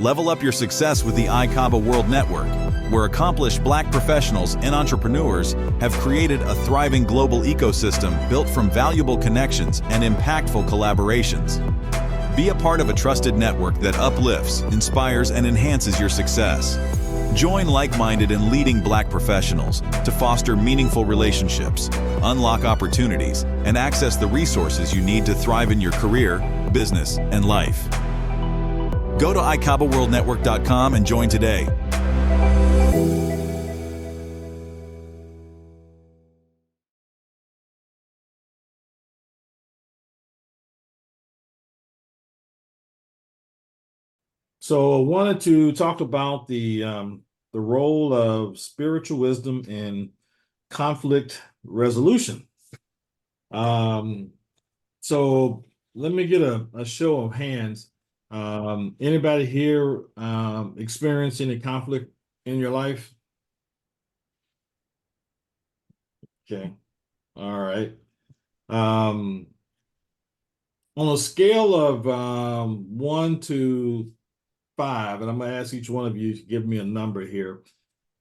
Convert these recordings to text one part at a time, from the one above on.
Level up your success with the ICABA World Network, where accomplished Black professionals and entrepreneurs have created a thriving global ecosystem built from valuable connections and impactful collaborations. Be a part of a trusted network that uplifts, inspires, and enhances your success. Join like-minded and leading Black professionals to foster meaningful relationships, unlock opportunities, and access the resources you need to thrive in your career, business, and life. Go to ICABAWorldNetwork.com and join today. So I wanted to talk about the role of spiritual wisdom in conflict resolution. So let me get a show of hands. Anybody here experience any conflict in your life? Okay, all right. On a scale of 1 to 5, and I'm going to ask each one of you to give me a number here.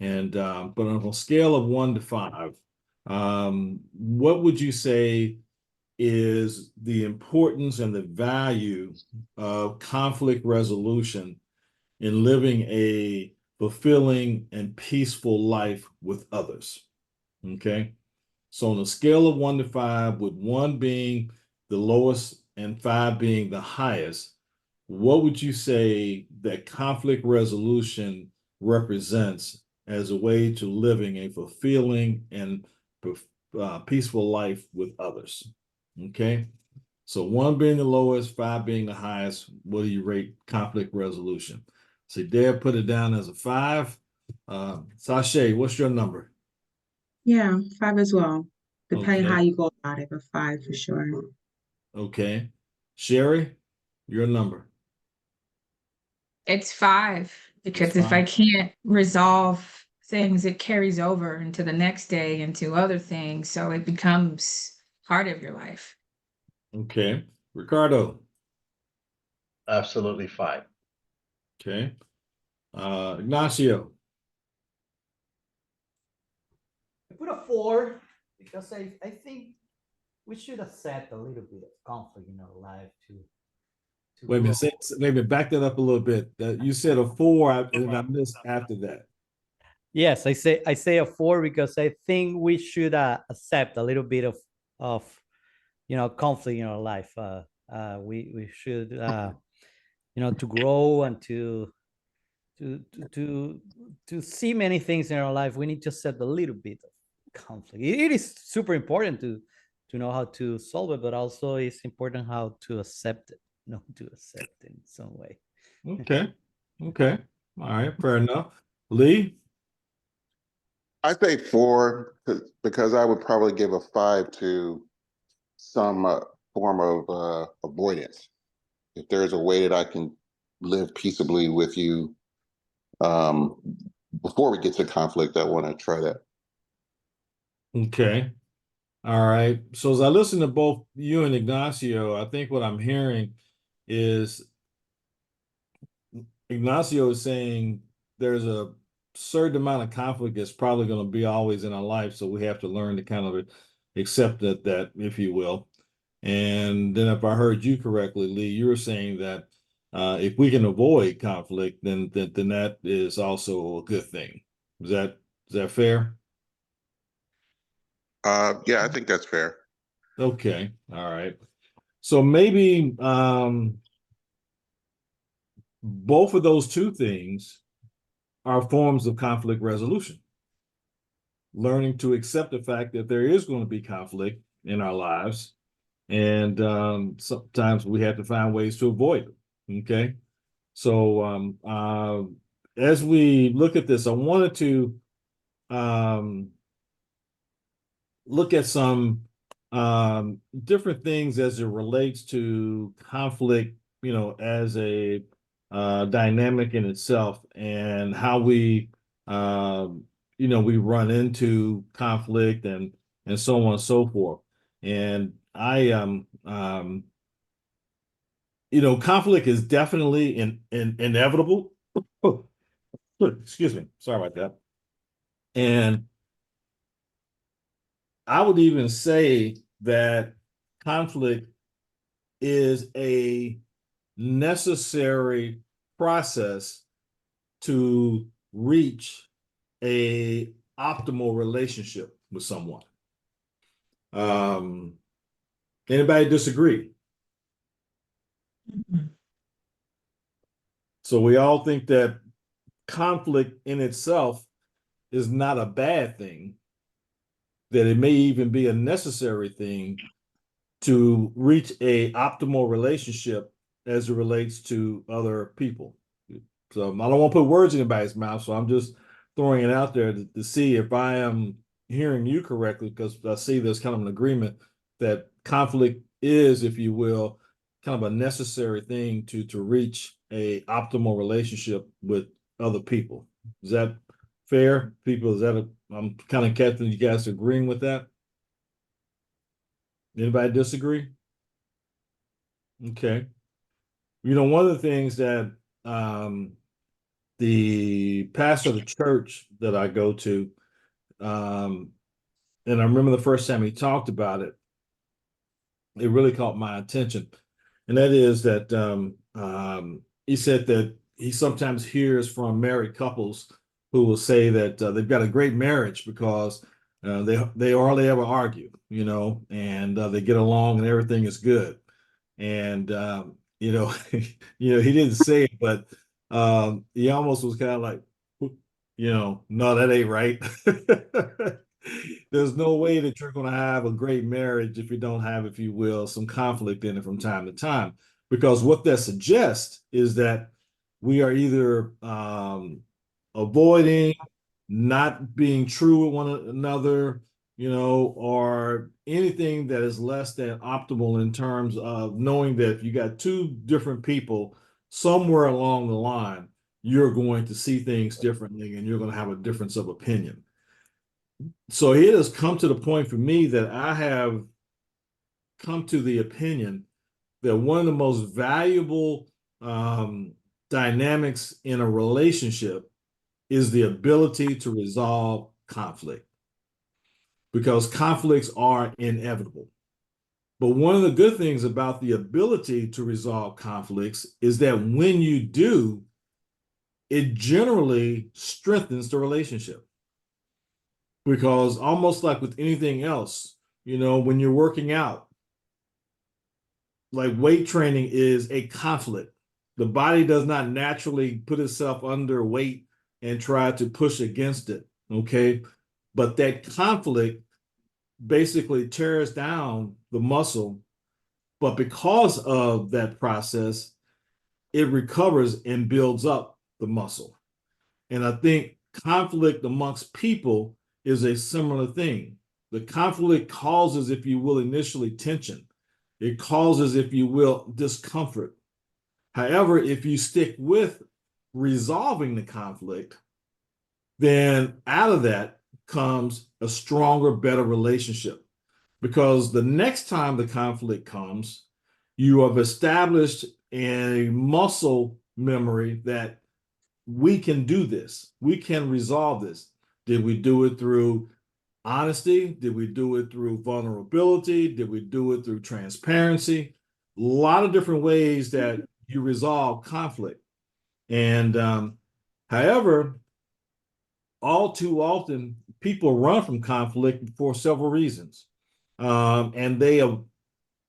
And but on a scale of 1 to 5, what would you say is the importance and the value of conflict resolution in living a fulfilling and peaceful life with others? Okay. So on a scale of 1 to 5, with 1 being the lowest and 5 being the highest, what would you say that conflict resolution represents as a way to living a fulfilling and peaceful life with others? Okay, so 1 being the lowest, 5 being the highest. What do you rate conflict resolution? So Deb put it down as a 5. Sashay, what's your number? Yeah, 5 as well. Depending Okay. how you go about it, but 5 for sure. Okay. Sherry, your number? It's 5, because It's if I 5. can't resolve things, it carries over into the next day, into other things. So it becomes part of your life. Okay. Ricardo? Absolutely 5. Okay. Ignacio? I put a 4 because I think we should accept a little bit of conflict in our life to Wait a minute, wait a minute, back that up a little bit. You said a 4, and I missed after that. Yes, I say a 4 because I think we should accept a little bit of conflict in our life. We should to grow and to see many things in our life. We need to accept a little bit of conflict. It is super important to know how to solve it, but also it's important how to accept it. To accept it in some way. Okay. Okay. All right. Fair enough. Lee? I say 4 because I would probably give a 5 to some form of avoidance. If there's a way that I can live peaceably with you before we get to conflict, I want to try that. Okay. All right. So as I listen to both you and Ignacio, I think what I'm hearing is Ignacio is saying there's a certain amount of conflict that's probably going to be always in our life. So we have to learn to kind of accept that, if you will. And then if I heard you correctly, Lee, you were saying that if we can avoid conflict, then that is also a good thing. Is that fair? Yeah, I think that's fair. Okay. All right. So maybe both of those two things are forms of conflict resolution. Learning to accept the fact that there is going to be conflict in our lives, and sometimes we have to find ways to avoid it. Okay. So as we look at this, I wanted to look at some different things as it relates to conflict, as a dynamic in itself, and how we we run into conflict and so on and so forth. And I conflict is definitely inevitable. Oh, excuse me. Sorry about that. And I would even say that conflict is a necessary process to reach a optimal relationship with someone. Anybody disagree? Mhm. So we all think that conflict in itself is not a bad thing, that it may even be a necessary thing to reach a optimal relationship as it relates to other people. So I don't want to put words in anybody's mouth, so I'm just throwing it out there to see if I am hearing you correctly, because I see there's kind of an agreement that conflict is, if you will, kind of a necessary thing to reach a optimal relationship with other people. Is that fair, people? I'm kind of catching you guys agreeing with that? Anybody disagree? Okay. One of the things that the pastor of the church that I go to, and I remember the first time he talked about it, it really caught my attention. And that is that he said that he sometimes hears from married couples who will say that they've got a great marriage because they hardly ever argue, and they get along and everything is good. And he didn't say it, but he almost was kind of like, no, that ain't right. There's no way that you're going to have a great marriage if you don't have, if you will, some conflict in it from time to time. Because what that suggests is that we are either avoiding, not being true with one another, or anything that is less than optimal in terms of knowing that if you got two different people somewhere along the line, you're going to see things differently and you're going to have a difference of opinion. So it has come to the point for me that I have come to the opinion that one of the most valuable dynamics in a relationship is the ability to resolve conflict, because conflicts are inevitable. But one of the good things about the ability to resolve conflicts is that when you do, it generally strengthens the relationship. Because almost like with anything else, when you're working out, like weight training is a conflict. The body does not naturally put itself under weight and try to push against it. Okay. But that conflict basically tears down the muscle. But because of that process, it recovers and builds up the muscle. And I think conflict amongst people is a similar thing. The conflict causes, if you will, initially tension. It causes, if you will, discomfort. However, if you stick with resolving the conflict, then out of that comes a stronger, better relationship. Because the next time the conflict comes, you have established a muscle memory that we can do this. We can resolve this. Did we do it through honesty? Did we do it through vulnerability? Did we do it through transparency? A lot of different ways that you resolve conflict. And however, all too often, people run from conflict for several reasons. And they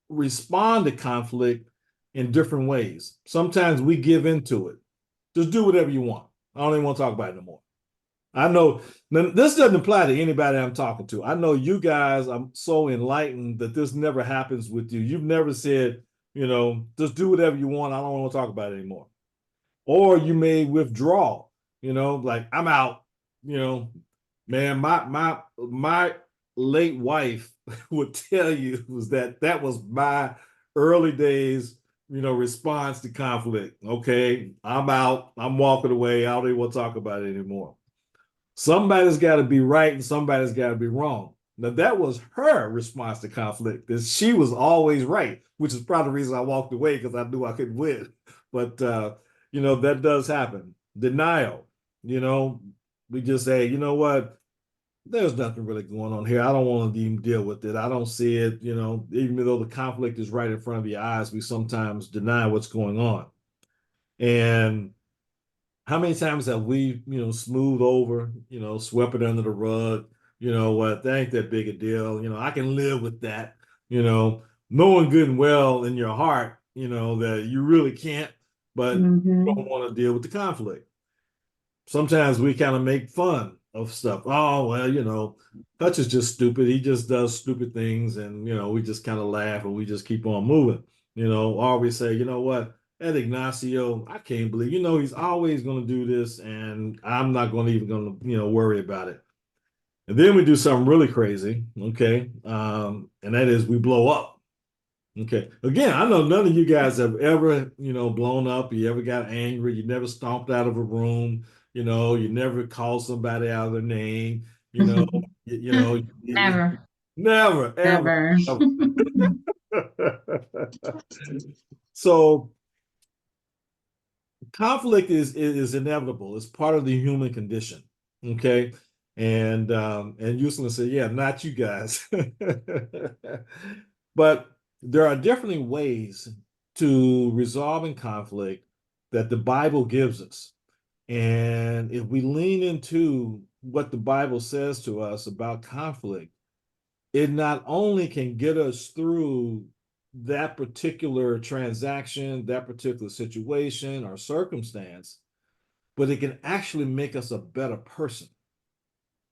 respond to conflict in different ways. Sometimes we give into it. Just do whatever you want. I don't even want to talk about it anymore. I know this doesn't apply to anybody I'm talking to. I know you guys, I'm so enlightened that this never happens with you. You've never said, just do whatever you want. I don't want to talk about it anymore. Or you may withdraw, like I'm out, man, my late wife would tell you was that was my early days, response to conflict. Okay, I'm out, I'm walking away. I don't even want to talk about it anymore. Somebody's got to be right and somebody's got to be wrong. Now that was her response to conflict, that she was always right, which is probably the reason I walked away, because I knew I couldn't win. But you know, that does happen. Denial, you know, we just say, you know what, there's nothing really going on here. I don't want to even deal with it. I don't see it, you know, even though the conflict is right in front of your eyes, we sometimes deny what's going on. And how many times have we, you know, smoothed over, you know, swept it under the rug? You know what, that ain't that big a deal. You know, I can live with that, you know, knowing good and well in your heart, you know, that you really can't, but you Mhm. don't want to deal with the conflict. Sometimes we kind of make fun of stuff. Oh, well, you know, Hutch is just stupid. He just does stupid things. And, you know, we just kind of laugh and we just keep on moving, you know, or we say, you know what, Ed Ignacio, I can't believe, you know, he's always going to do this and I'm not going to even going to, you know, worry about it. And then we do something really crazy. Okay. And that is we blow up. Okay. Again, I know none of you guys have ever, you know, blown up. You ever got angry. You never stomped out of a room. You know, you never called somebody out of their name. You know, you know, Never. never, ever, Never. ever. So conflict is inevitable. It's part of the human condition. Okay. And Houston said, yeah, not you guys. But there are definitely ways to resolving conflict that the Bible gives us. And if we lean into what the Bible says to us about conflict, it not only can get us through that particular transaction, that particular situation or circumstance, but it can actually make us a better person.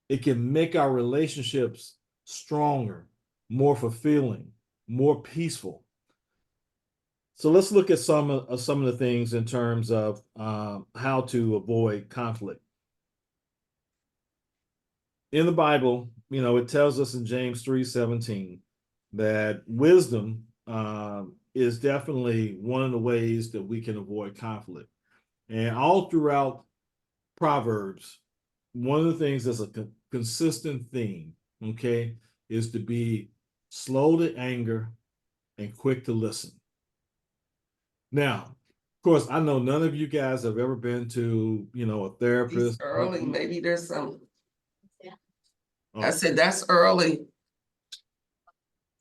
It can make our relationships stronger, more fulfilling, more peaceful. So let's look at some of the things in terms of how to avoid conflict. In the Bible, you know, it tells us in James 3:17 that wisdom is definitely one of the ways that we can avoid conflict. And all throughout Proverbs, one of the things that's a consistent theme, okay, is to be slow to anger and quick to listen. Now, of course, I know none of you guys have ever been to, you know, a It's therapist. early, maybe there's some, I Oh, said, that's early.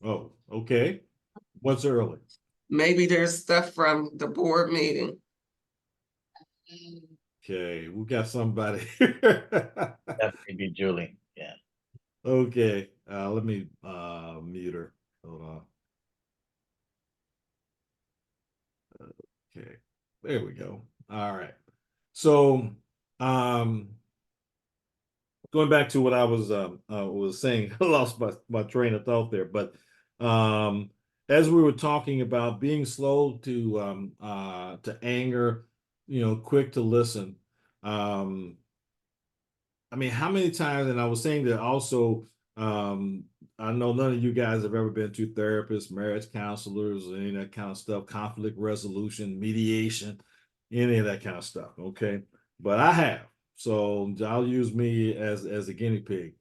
oh, okay. What's early? Maybe there's stuff from the board meeting. Okay, we got somebody. That may be Julie. Yeah. Okay, let me mute her. Hold on. Okay, there we go. All right. So, going back to what I was saying, I lost my train of thought there. But as we were talking about being slow to anger, you know, quick to listen. I mean, how many times? And I was saying that also. I know none of you guys have ever been to therapists, marriage counselors, or any of that kind of stuff, conflict resolution, mediation, any of that kind of stuff. Okay, but I have. So I'll use me as a guinea pig.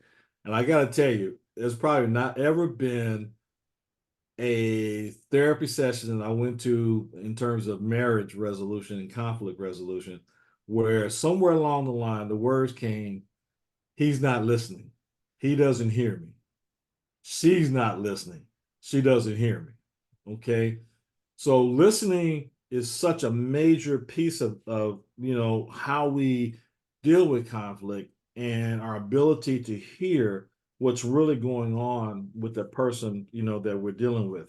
And I gotta tell you, there's probably not ever been a therapy session that I went to in terms of marriage resolution and conflict resolution where somewhere along the line the words came, he's not listening. He doesn't hear me. She's not listening. She doesn't hear me. Okay. So listening is such a major piece of you know how we deal with conflict and our ability to hear what's really going on with the person you know that we're dealing with.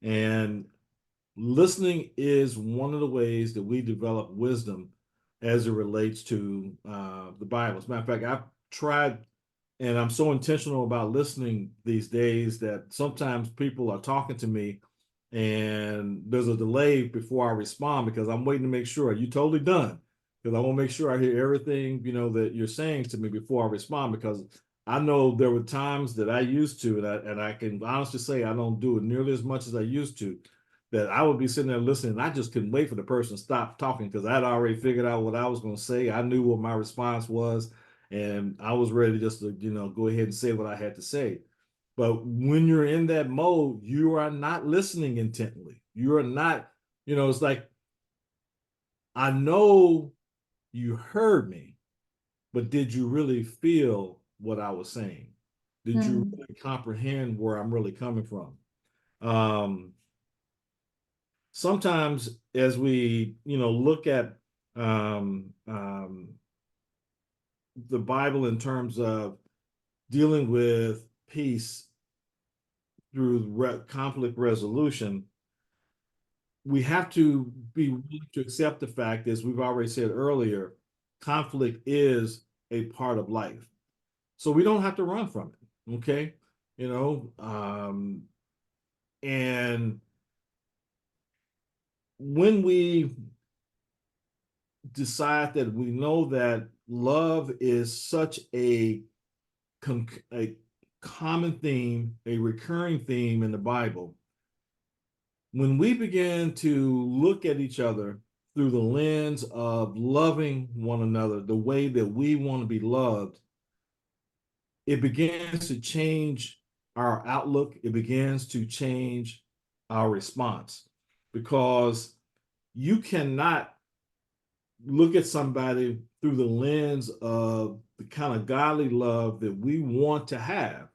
And listening is one of the ways that we develop wisdom as it relates to the Bible. As a matter of fact, I've tried and I'm so intentional about listening these days that sometimes people are talking to me and there's a delay before I respond because I'm waiting to make sure you totally done. Because I want to make sure I hear everything, you know, that you're saying to me before I respond, because I know there were times that I used to, and I can honestly say I don't do it nearly as much as I used to, that I would be sitting there listening and I just couldn't wait for the person to stop talking because I'd already figured out what I was going to say. I knew what my response was and I was ready just to, you know, go ahead and say what I had to say. But when you're in that mode, you are not listening intently. You are not, it's like, I know you heard me, but did you really feel what I was saying? Did you really comprehend where I'm really coming from? Sometimes as we, look at the Bible in terms of dealing with peace through conflict resolution, we have to be willing to accept the fact, as we've already said earlier, conflict is a part of life. So we don't have to run from it, okay? And when we decide that we know that love is such a common theme, a recurring theme in the Bible, when we begin to look at each other through the lens of loving one another the way that we want to be loved, it begins to change our outlook. It begins to change our response, because you cannot look at somebody through the lens of the kind of godly love that we want to have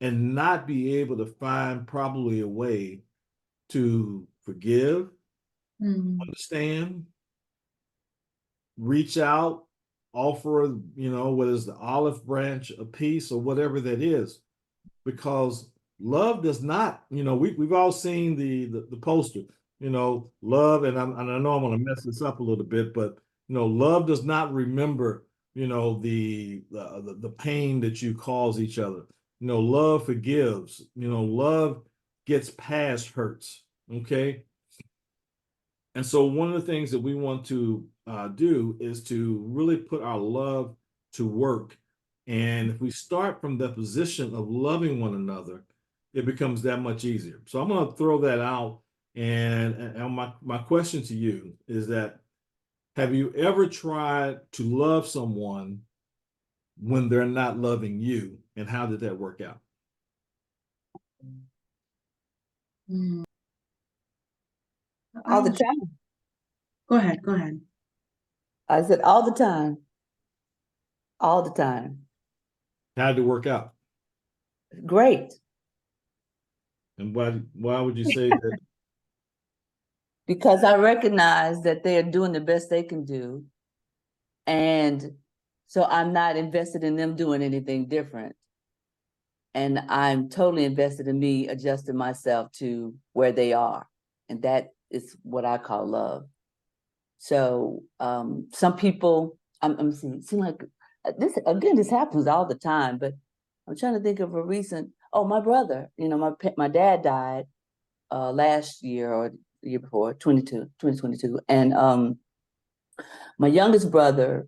and not be able to find probably a way to forgive, understand, reach out, offer, what is the olive branch of peace or whatever that is. Because love does not, we've all seen the poster, love, and I know I'm going to mess this up a little bit, but love does not remember, the pain that you cause each other. Love forgives. Love gets past hurts. Okay. And so one of the things that we want to do is to really put our love to work. And if we start from the position of loving one another, it becomes that much easier. So I'm going to throw that out. And my question to you is that, have you ever tried to love someone when they're not loving you? And how did that work out? All the time. Go ahead, go ahead. I said all the time. All the time. How did it work out? Great. And why would you say that? Because I recognize that they are doing the best they can do. And so I'm not invested in them doing anything different. And I'm totally invested in me adjusting myself to where they are. And that is what I call love. So some people, I'm seeing like this, again, this happens all the time, but I'm trying to think of a recent, my brother, my dad died last year or the year before, 2022. And my youngest brother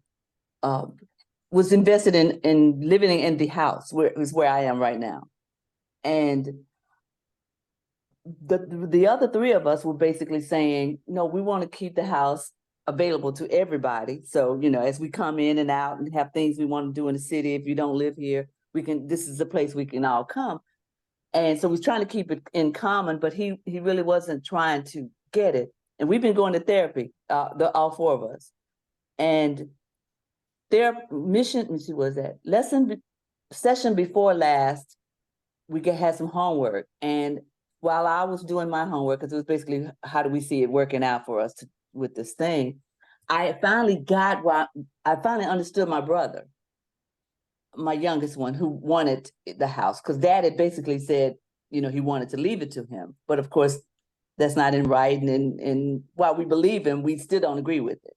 was invested in living in the house where I am right now. And the other three of us were basically saying, no, we want to keep the house available to everybody. So, as we come in and out and have things we want to do in the city, if you don't live here, this is the place we can all come. And so he's trying to keep it in common, but he really wasn't trying to get it. And we've been going to therapy, all four of us. And their mission, let me see, was that session before last, we had some homework. And while I was doing my homework, because it was basically, how do we see it working out for us with this thing, I finally understood my brother, my youngest one, who wanted the house, because Dad had basically said, he wanted to leave it to him. But of course, that's not in writing. And while we believe him, we still don't agree with it.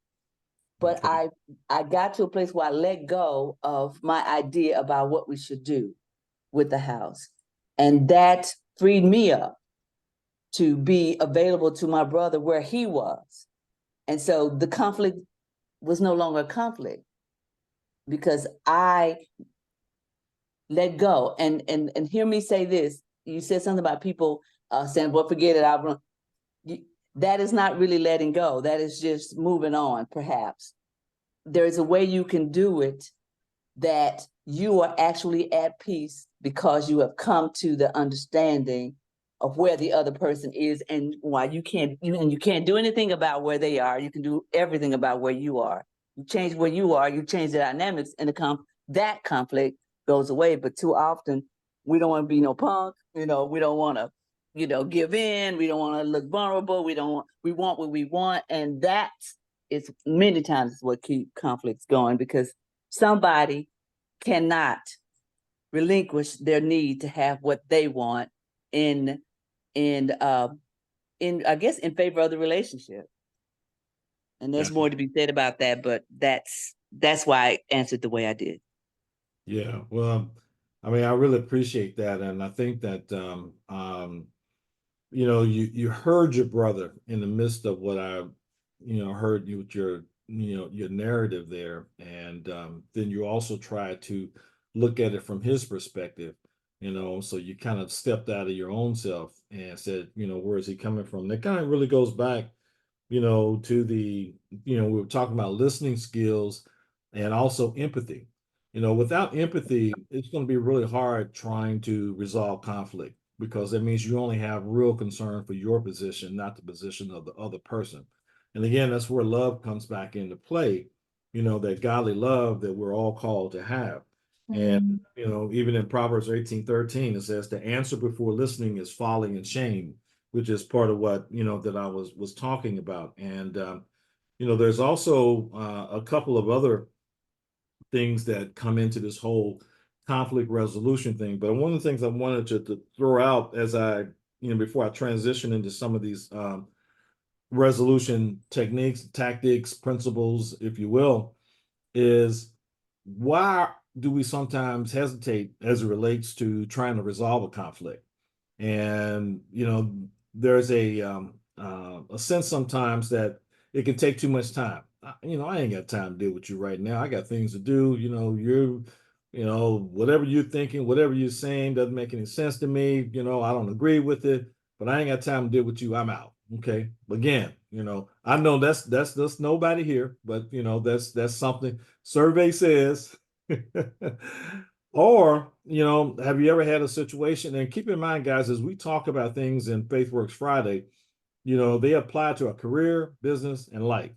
But okay. I got to a place where I let go of my idea about what we should do with the house. And that freed me up to be available to my brother where he was. And so the conflict was no longer a conflict because I let go. And hear me say this. You said something about people saying, well, forget it. That is not really letting go. That is just moving on, perhaps. There is a way you can do it that you are actually at peace because you have come to the understanding of where the other person is and why you can't do anything about where they are. You can do everything about where you are. You change where you are, you change the dynamics, and that conflict goes away. But too often we don't want to be no punk, we don't want to, give in, we don't want to look vulnerable, we want what we want. And that is many times what keep conflicts going, because somebody cannot relinquish their need to have what they want in I guess in favor of the relationship. And there's Gotcha. more to be said about that, but that's why I answered the way I did. Yeah, well, I mean, I really appreciate that, and I think that you heard your brother in the midst of what I, heard you with your, your narrative there, and then you also try to look at it from his perspective, so you kind of stepped out of your own self and said, where is he coming from? That kind of really goes back, to the, we were talking about listening skills and also empathy. Without empathy, it's going to be really hard trying to resolve conflict, because that means you only have real concern for your position, not the position of the other person. And again, that's where love comes back into play, that godly love that we're all called to have. And, even in Proverbs 18:13, it says to answer before listening is folly and shame, which is part of what, that I was talking about. And, there's also a couple of other things that come into this whole conflict resolution thing. But one of the things I wanted to throw out as I, before I transition into some of these resolution techniques, tactics, principles, if you will, is why do we sometimes hesitate as it relates to trying to resolve a conflict? And, there's a sense sometimes that it can take too much time. I ain't got time to deal with you right now. I got things to do. Whatever you're thinking, whatever you're saying doesn't make any sense to me. I don't agree with it, but I ain't got time to deal with you. I'm out. Okay. Again, I know that's nobody here, but that's something survey says. Or, have you ever had a situation? And keep in mind, guys, as we talk about things in FaithWorks Friday, they apply to a career, business, and life.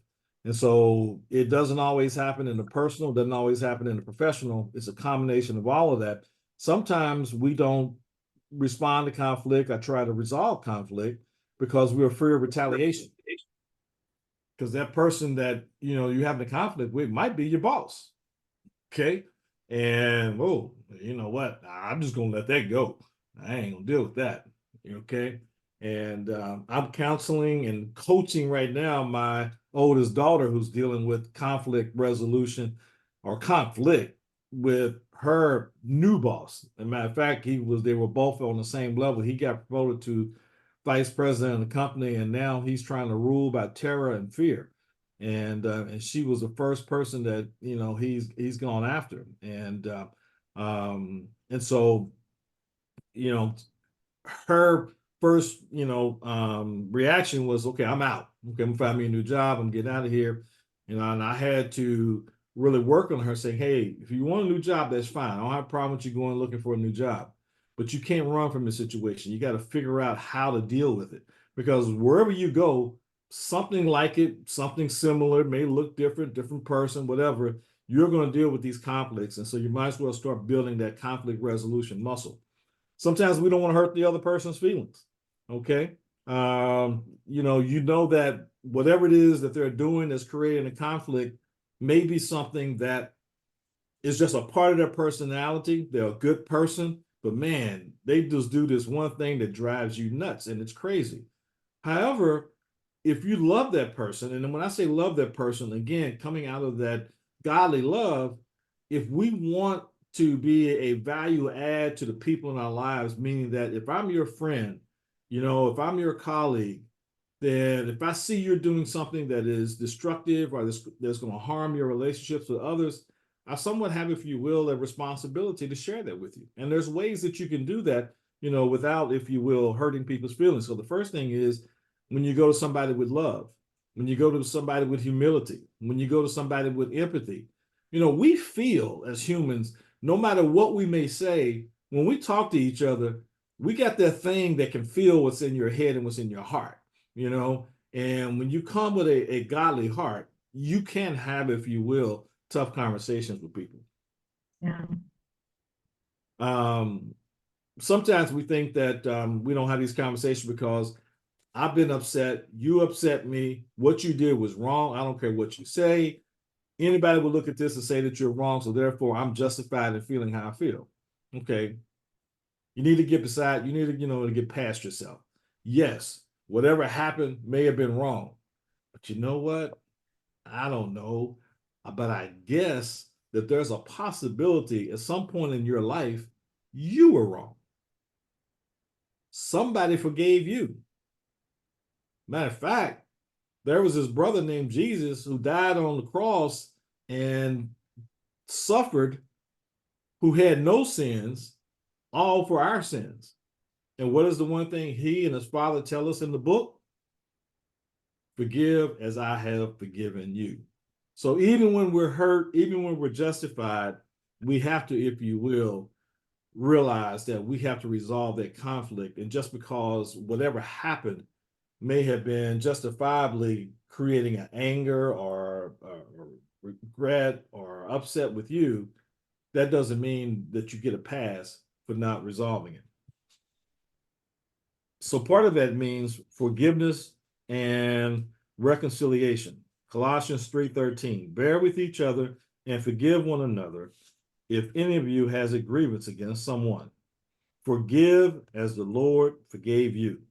And so it doesn't always happen in the personal, doesn't always happen in the professional. It's a combination of all of that. Sometimes we don't respond to conflict. I try to resolve conflict because we're afraid of retaliation. Because that person that, you have the conflict with might be your boss. Okay. And, you know what? I'm just going to let that go. I ain't going to deal with that. Okay. And I'm counseling and coaching right now my oldest daughter who's dealing with conflict resolution or conflict with her new boss. As a matter of fact, they were both on the same level. He got promoted to vice president of the company, and now he's trying to rule by terror and fear. And she was the first person that he's gone after. And so her first reaction was, okay, I'm out. Okay, I'm gonna find me a new job. I'm getting out of here. And I had to really work on her, saying, hey, if you want a new job, that's fine. I don't have a problem with you going looking for a new job, but you can't run from the situation. You got to figure out how to deal with it, because wherever you go, something like it, something similar, may look different person, whatever, you're going to deal with these conflicts. And so you might as well start building that conflict resolution muscle. Sometimes we don't want to hurt the other person's feelings. Okay. That whatever it is that they're doing that's creating a conflict may be something that is just a part of their personality. They're a good person, but man, they just do this one thing that drives you nuts, and it's crazy. However, if you love that person, and when I say love that person, again, coming out of that godly love, if we want to be a value add to the people in our lives, meaning that if I'm your friend, if I'm your colleague, then if I see you're doing something that is destructive or that's going to harm your relationships with others, I somewhat have, if you will, a responsibility to share that with you. And there's ways that you can do that, without, if you will, hurting people's feelings. So the first thing is when you go to somebody with love, when you go to somebody with humility, when you go to somebody with empathy, You know, we feel as humans, no matter what we may say, when we talk to each other, we got that thing that can feel what's in your head and what's in your heart, you know. And when you come with a godly heart, you can have, if you will, tough conversations with people. Yeah. Sometimes we think that we don't have these conversations because I've been upset, you upset me, what you did was wrong. I don't care what you say. Anybody will look at this and say that you're wrong, so therefore I'm justified in feeling how I feel. Okay. You need to get beside, you need to, to get past yourself. Yes, whatever happened may have been wrong, but you know what? I don't know, but I guess that there's a possibility at some point in your life you were wrong. Somebody forgave you. Matter of fact, there was this brother named Jesus who died on the cross and suffered, who had no sins, all for our sins. And what is the one thing he and his father tell us in the book? Forgive as I have forgiven you. So even when we're hurt, even when we're justified, we have to, if you will, realize that we have to resolve that conflict. And just because whatever happened may have been justifiably creating an anger or regret or upset with you, that doesn't mean that you get a pass for not resolving it. So part of that means forgiveness and reconciliation. Colossians 3:13, bear with each other and forgive one another if any of you has a grievance against someone. Forgive as the Lord forgave you.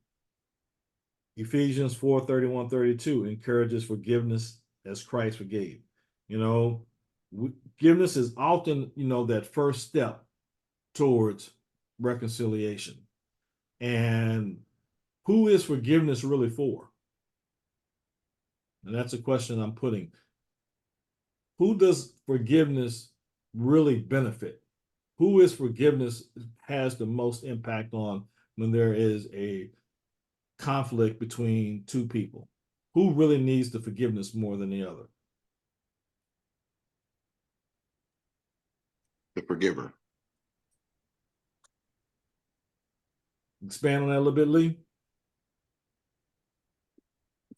Ephesians 4:31-32 encourages forgiveness as Christ forgave. You know, forgiveness is often, that first step towards reconciliation. And who is forgiveness really for? And that's a question I'm putting. Who does forgiveness really benefit? Who is forgiveness has the most impact on when there is a conflict between two people? Who really needs the forgiveness more than the other? The forgiver. Expand on that a little bit, Lee.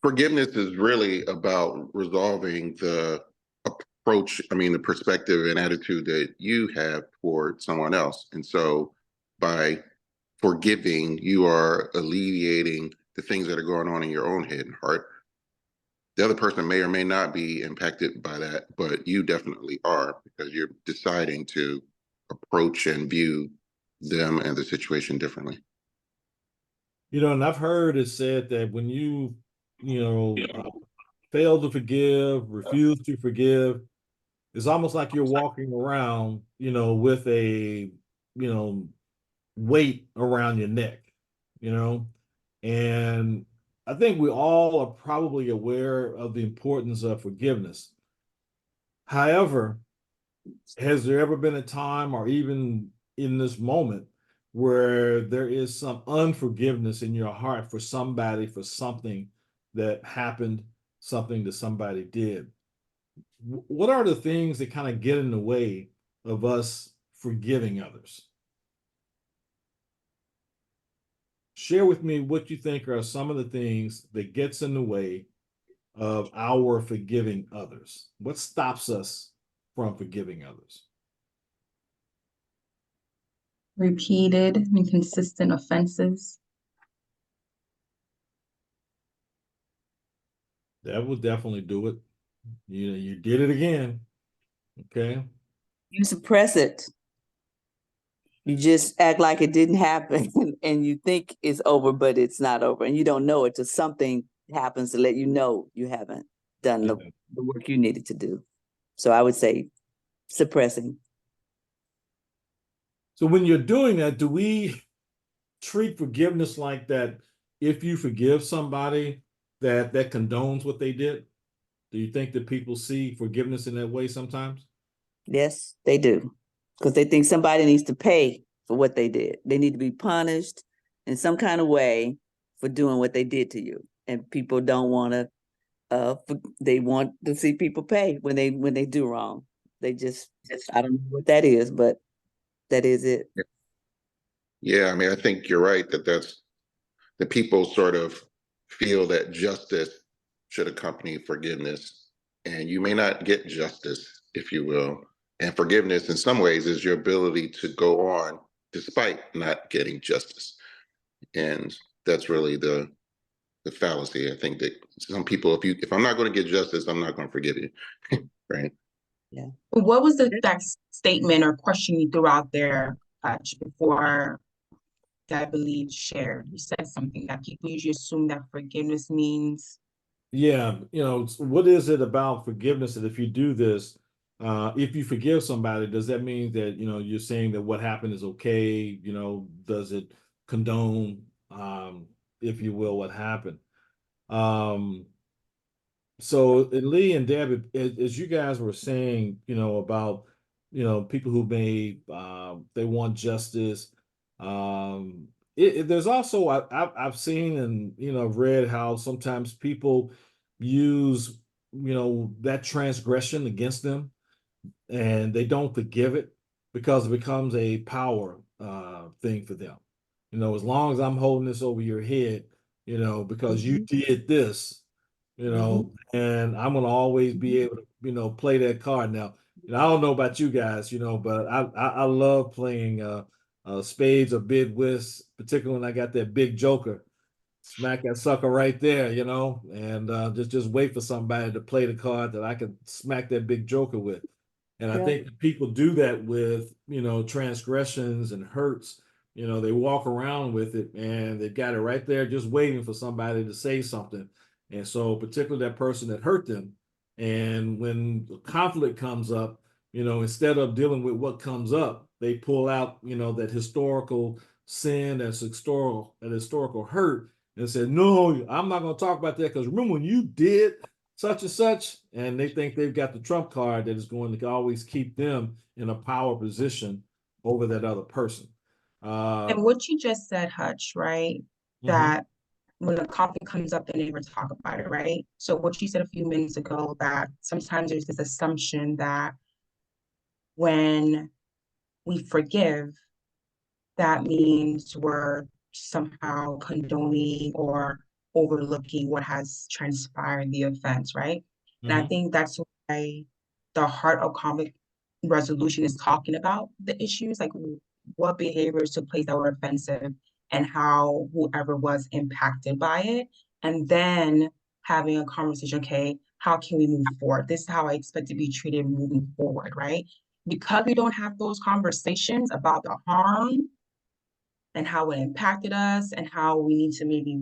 Forgiveness is really about resolving the approach, the perspective and attitude that you have toward someone else. And so by forgiving, you are alleviating the things that are going on in your own head and heart. The other person may or may not be impacted by that, but you definitely are, because you're deciding to approach and view them and the situation differently. And I've heard it said that when you fail to forgive, refuse to forgive, it's almost like you're walking around, with a, weight around your neck, and I think we all are probably aware of the importance of forgiveness. However, has there ever been a time, or even in this moment, where there is some unforgiveness in your heart for somebody, for something that happened, something that somebody did? What are the things that kind of get in the way of us forgiving others? Share with me what you think are some of the things that gets in the way of our forgiving others. What stops us from forgiving others? Repeated and consistent offenses. That will definitely do it. You did it again. Okay. You suppress it. You just act like it didn't happen and you think it's over, but it's not over. And you don't know it till something happens to let you know you haven't done the work you needed to do. So I would say suppressing. So when you're doing that, do we treat forgiveness like that? If you forgive somebody, that condones what they did? Do you think that people see forgiveness in that way sometimes? Yes, they do. Because they think somebody needs to pay for what they did. They need to be punished in some kind of way for doing what they did to you. And people don't want to, they want to see people pay when they do wrong. They just, I don't know what that is, but that is it. Yeah, I mean, I think you're right that people sort of feel that justice should accompany forgiveness. And you may not get justice, if you will. And forgiveness, in some ways, is your ability to go on despite not getting justice. And that's really the fallacy. I think that some people, if I'm not going to get justice, I'm not going to forgive you. Right. Yeah. What was the that statement or question you threw out there before that I believe shared? You said something that people usually assume that forgiveness means. Yeah, what is it about forgiveness that if you do this, if you forgive somebody, does that mean that, you're saying that what happened is okay? Does it condone, if you will, what happened? So Lee and Deb, as you guys were saying, about, people who may, they want justice. There's also, I've seen and, read how sometimes people use, that transgression against them and they don't forgive it because it becomes a power, thing for them. As long as I'm holding this over your head, because you did this, and I'm gonna always be able to, play that card. Now, I don't know about you guys, but I love playing spades or bid whist, particularly when I got that big joker. Smack that sucker right there, and just wait for somebody to play the card that I can smack that big joker with. And I Yeah. think that people do that with, transgressions and hurts. They walk around with it and they've got it right there just waiting for somebody to say something. And so particularly that person that hurt them. And when the conflict comes up, instead of dealing with what comes up, they pull out, that historical sin, that historical hurt, and said, no, I'm not going to talk about that because remember when you did such and such, and they think they've got the trump card that is going to always keep them in a power position over that other person. And what you just said, Hutch, right? That when the conflict comes up, they never talk about it, right? So what you said a few minutes ago, that sometimes there's this assumption that when we forgive, that means we're somehow condoning or overlooking what has transpired in the offense, right? And I think that's why the heart of conflict resolution is talking about the issues, like what behaviors took place that were offensive and how whoever was impacted by it. And then having a conversation, okay, how can we move forward? This is how I expect to be treated moving forward, right? Because we don't have those conversations about the harm and how it impacted us and how we need to maybe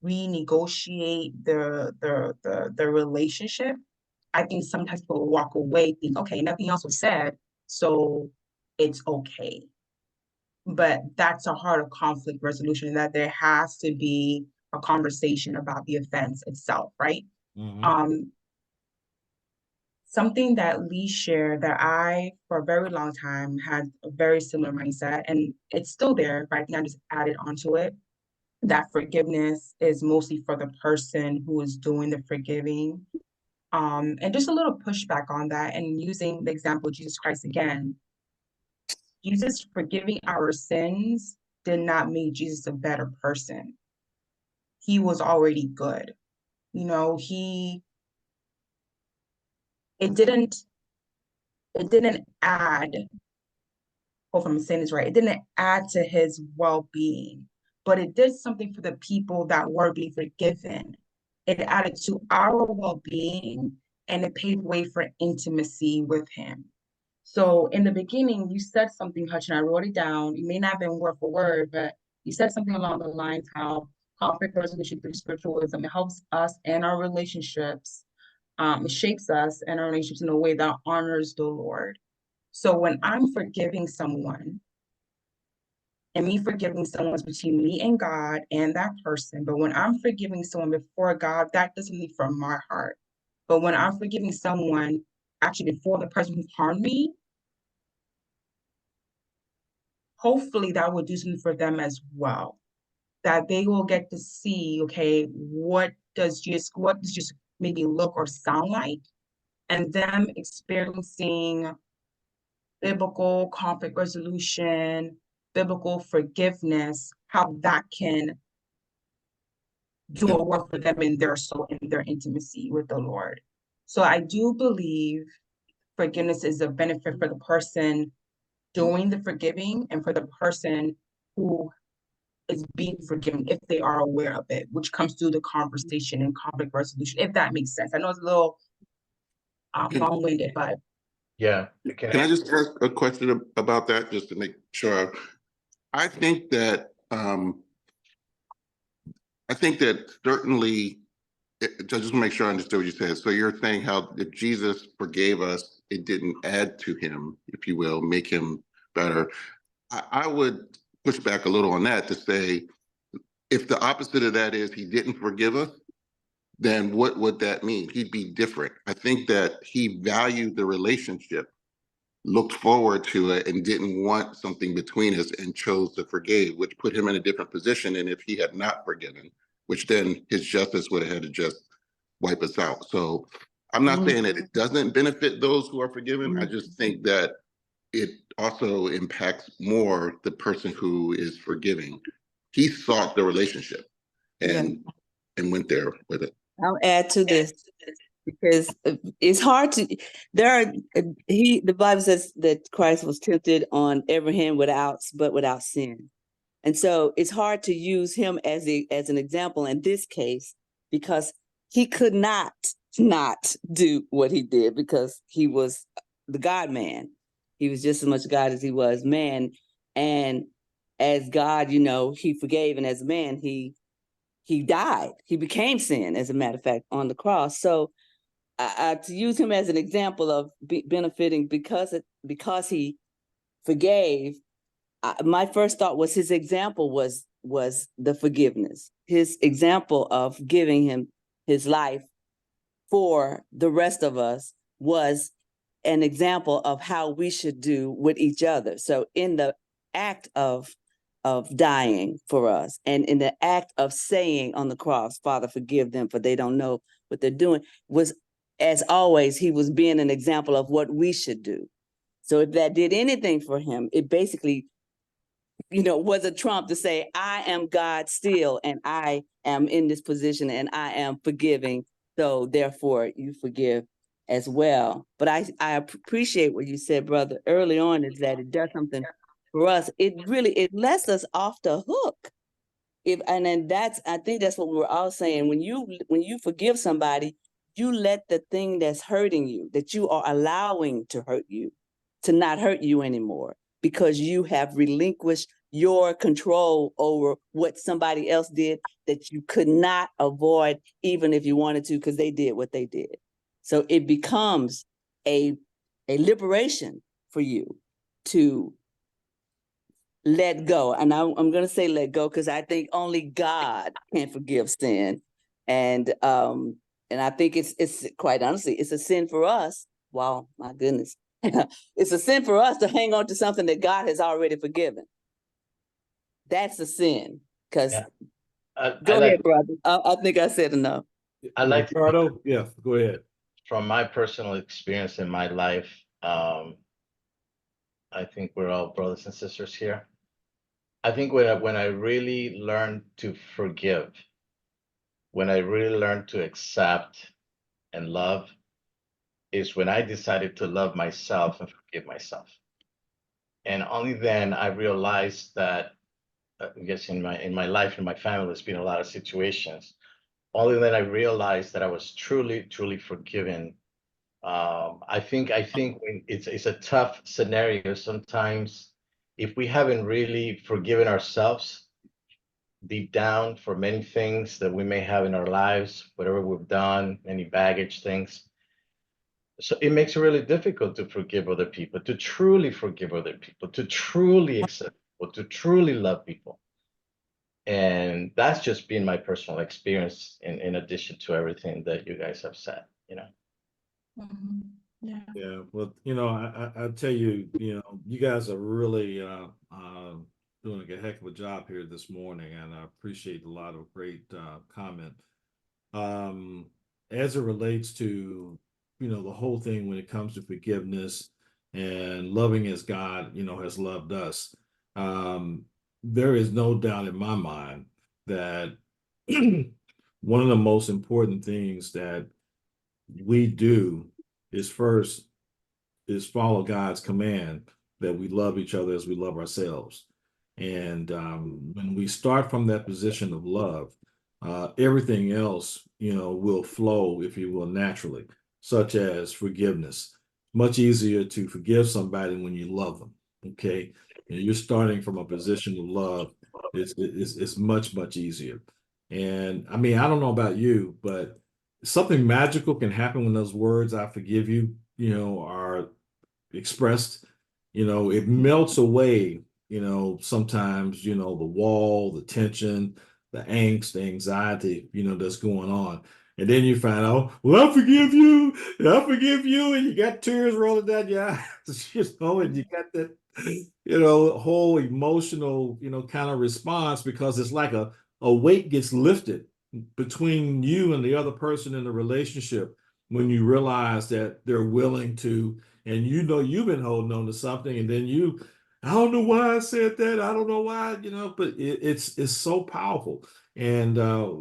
renegotiate the relationship. I think sometimes people walk away, think, okay, nothing else was said, so it's okay. But that's a heart of conflict resolution, that there has to be a conversation about the offense itself, right? Something that Lee shared that I, for a very long time, had a very similar mindset, and it's still there, but I think I just added onto it, that forgiveness is mostly for the person who is doing the forgiving. And just a little pushback on that, and using the example of Jesus Christ again. Jesus forgiving our sins did not make Jesus a better person. He was already good. It didn't add, hope I'm saying this right, it didn't add to his well-being, but it did something for the people that were being forgiven. It added to our well-being and it paved way for intimacy with him. So in the beginning, you said something, Hutch, and I wrote it down. It may not have been word for word, but you said something along the lines how conflict resolution through spiritualism, it helps us and our relationships. It shapes us and our relationships in a way that honors the Lord. So when I'm forgiving someone, and me forgiving someone is between me and God and that person, but when I'm forgiving someone before God, that does something from my heart. But when I'm forgiving someone actually before the person who harmed me, hopefully that will do something for them as well. That they will get to see, okay, what does just maybe look or sound like? and them experiencing biblical conflict resolution, biblical forgiveness, how that can do a work for them in their soul, in their intimacy with the Lord. So I do believe forgiveness is a benefit for the person doing the forgiving and for the person who is being forgiven if they are aware of it, which comes through the conversation and conflict resolution, if that makes sense. I know it's a little long-winded, but Yeah. Can I just ask a question about that, just to make sure? I think that certainly, just to make sure I understood what you said. So you're saying how if Jesus forgave us, it didn't add to him, if you will, make him better. I would push back a little on that to say, if the opposite of that is he didn't forgive us, then what would that mean? He'd be different. I think that he valued the relationship, looked forward to it, and didn't want something between us, and chose to forgive, which put him in a different position than if he had not forgiven, which then his justice would have had to just wipe us out. So I'm not saying that it doesn't benefit those who are forgiven. I just think that it also impacts more the person who is forgiving. He sought the relationship and went there with it. I'll add to this because it's hard to. The Bible says that Christ was tempted on every hand but without sin, and so it's hard to use him as an example in this case because he could not do what he did because he was the God man. He was just as much God as he was man, and as God, he forgave, and as a man, he died. He became sin, as a matter of fact, on the cross. So to use him as an example of benefiting because he forgave, my first thought was his example was the forgiveness. His example of giving him his life for the rest of us was an example of how we should do with each other. So in the act of dying for us, and in the act of saying on the cross, Father, forgive them, for they don't know what they're doing, was, as always, he was being an example of what we should do. So if that did anything for him, it basically, was a trump to say, I am God still, and I am in this position, and I am forgiving. So therefore you forgive as well. But I appreciate what you said, brother, early on, is that it does something for us. It lets us off the hook. I think that's what we're all saying. When you forgive somebody, you let the thing that's hurting you, that you are allowing to hurt you, to not hurt you anymore, because you have relinquished your control over what somebody else did that you could not avoid, even if you wanted to, because they did what they did. So it becomes a liberation for you to let go. And I'm going to say let go because I think only God can forgive sin. And I think it's quite honestly, it's a sin for us. Wow, my goodness. It's a sin for us to hang on to something that God has already forgiven. That's a sin. Because go ahead, brother. I think I said enough. I like Ricardo. Yeah, go ahead. From my personal experience in my life, I think we're all brothers and sisters here. I think when I really learned to forgive, when I really learned to accept and love, is when I decided to love myself and forgive myself. And only then I realized that, I guess in my life and my family, there's been a lot of situations. Only then I realized that I was truly forgiven. I think when it's a tough scenario sometimes. If we haven't really forgiven ourselves deep down for many things that we may have in our lives, whatever we've done, any baggage things. So it makes it really difficult to forgive other people, to truly forgive other people, to truly accept people, to truly love people. And that's just been my personal experience in addition to everything that you guys have said, Yeah. Yeah, well, I tell you, you guys are really doing a heck of a job here this morning, and I appreciate a lot of great comment. As it relates to the whole thing when it comes to forgiveness and loving as God, has loved us. There is no doubt in my mind that one of the most important things that we do is first is follow God's command that we love each other as we love ourselves. And when we start from that position of love, everything else, will flow, if you will, naturally, such as forgiveness. Much easier to forgive somebody when you love them. Okay, you're starting from a position of love. It's much, much easier. And I mean, I don't know about you, but something magical can happen when those words "I forgive you," are expressed. It melts away, sometimes, the wall, the tension, the angst, the anxiety, that's going on. And then you find out, well, I forgive you, and you got tears rolling down your eyes, and you got that, whole emotional, kind of response, because it's like a weight gets lifted between you and the other person in the relationship when you realize that they're willing to, and you've been holding on to something, and then I don't know why I said that, I don't know why, but it's so powerful. And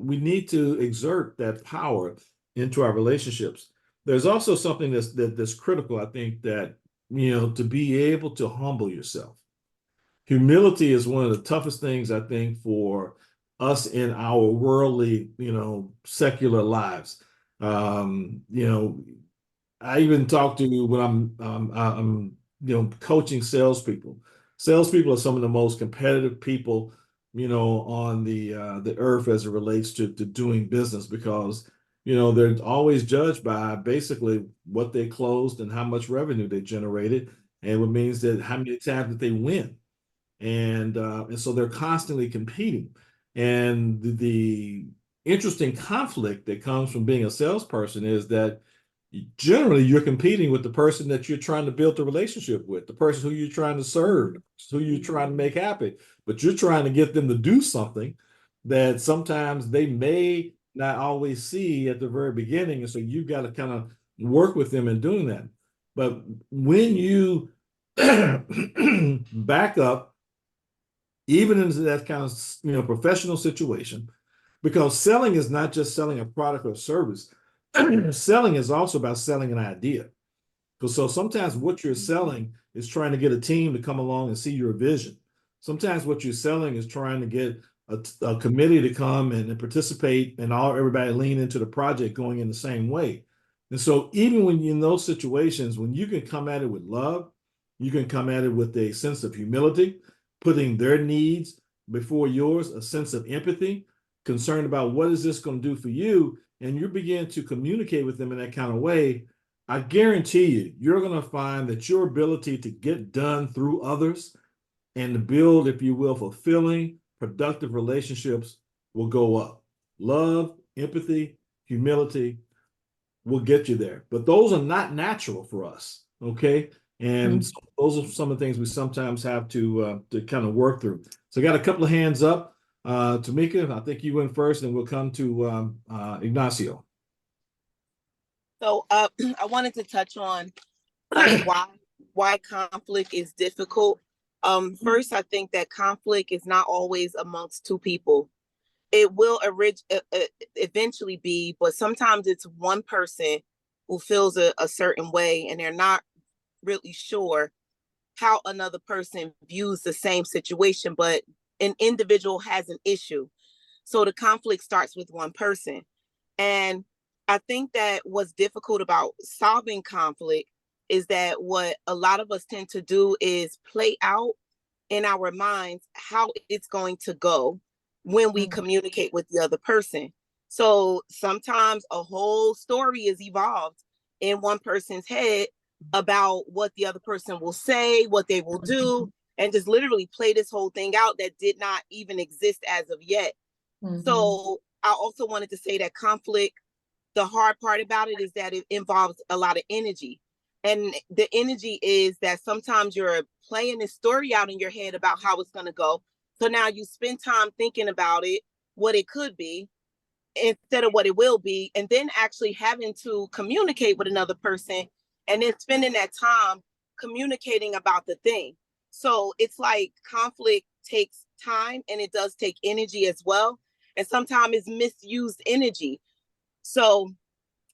we need to exert that power into our relationships. There's also something that's critical, I think, that to be able to humble yourself. Humility is one of the toughest things, I think, for us in our worldly, secular lives. I even talk to when I'm coaching salespeople. Salespeople are some of the most competitive people, on the earth as it relates to doing business, because they're always judged by basically what they closed and how much revenue they generated, and what means that how many times that they win. And so they're constantly competing. And the interesting conflict that comes from being a salesperson is that generally you're competing with the person that you're trying to build a relationship with, the person who you're trying to serve, who you're trying to make happy, but you're trying to get them to do something that sometimes they may not always see at the very beginning. And so you've got to kind of work with them in doing that. But when you back up, even into that kind of professional situation, because selling is not just selling a product or service. Selling is also about selling an idea. Because so sometimes what you're selling is trying to get a team to come along and see your vision. Sometimes what you're selling is trying to get a committee to come and participate, and everybody lean into the project going in the same way. And so even when you're in those situations, when you can come at it with love, you can come at it with a sense of humility, putting their needs before yours, a sense of empathy, concerned about what is this going to do for you, and you begin to communicate with them in that kind of way, I guarantee you're going to find that your ability to get done through others and to build, if you will, fulfilling, productive relationships will go up. Love, empathy, humility will get you there. But those are not natural for us, okay? And so those are some of the things we sometimes have to kind of work through. So I got a couple of hands up. Tamika, I think you went first, and we'll come to Ignacio. So I wanted to touch on why conflict is difficult. First, I think that conflict is not always amongst two people. It will eventually be, but sometimes it's one person who feels a certain way, and they're not really sure how another person views the same situation, but an individual has an issue. So the conflict starts with one person. And I think that what's difficult about solving conflict is that what a lot of us tend to do is play out in our minds how it's going to go when we communicate with the other person. So sometimes a whole story is evolved in one person's head about what the other person will say, what they will do, and just literally play this whole thing out that did not even exist as of yet. So I also wanted to say that conflict, the hard part about it is that it involves a lot of energy. And the energy is that sometimes you're playing this story out in your head about how it's going to go. So now you spend time thinking about it, what it could be. instead of what it will be, and then actually having to communicate with another person and then spending that time communicating about the thing. So it's like conflict takes time and it does take energy as well. And sometimes it's misused energy. So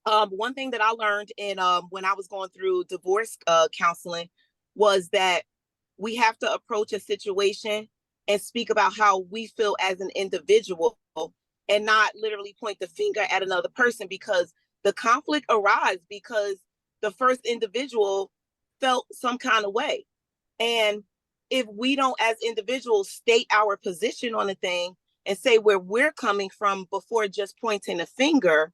one thing that I learned in when I was going through divorce counseling was that we have to approach a situation and speak about how we feel as an individual and not literally point the finger at another person, because the conflict arises because the first individual felt some kind of way. And if we don't, as individuals, state our position on a thing and say where we're coming from before just pointing a finger,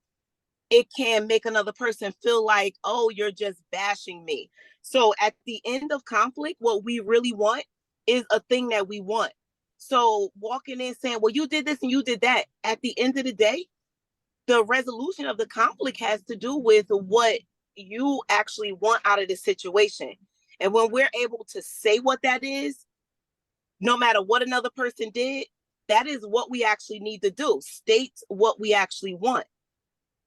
it can make another person feel like, oh, you're just bashing me. So at the end of conflict, what we really want is a thing that we want. So walking in saying, well, you did this and you did that. At the end of the day, the resolution of the conflict has to do with what you actually want out of the situation. And when we're able to say what that is, no matter what another person did, that is what we actually need to do. State what we actually want.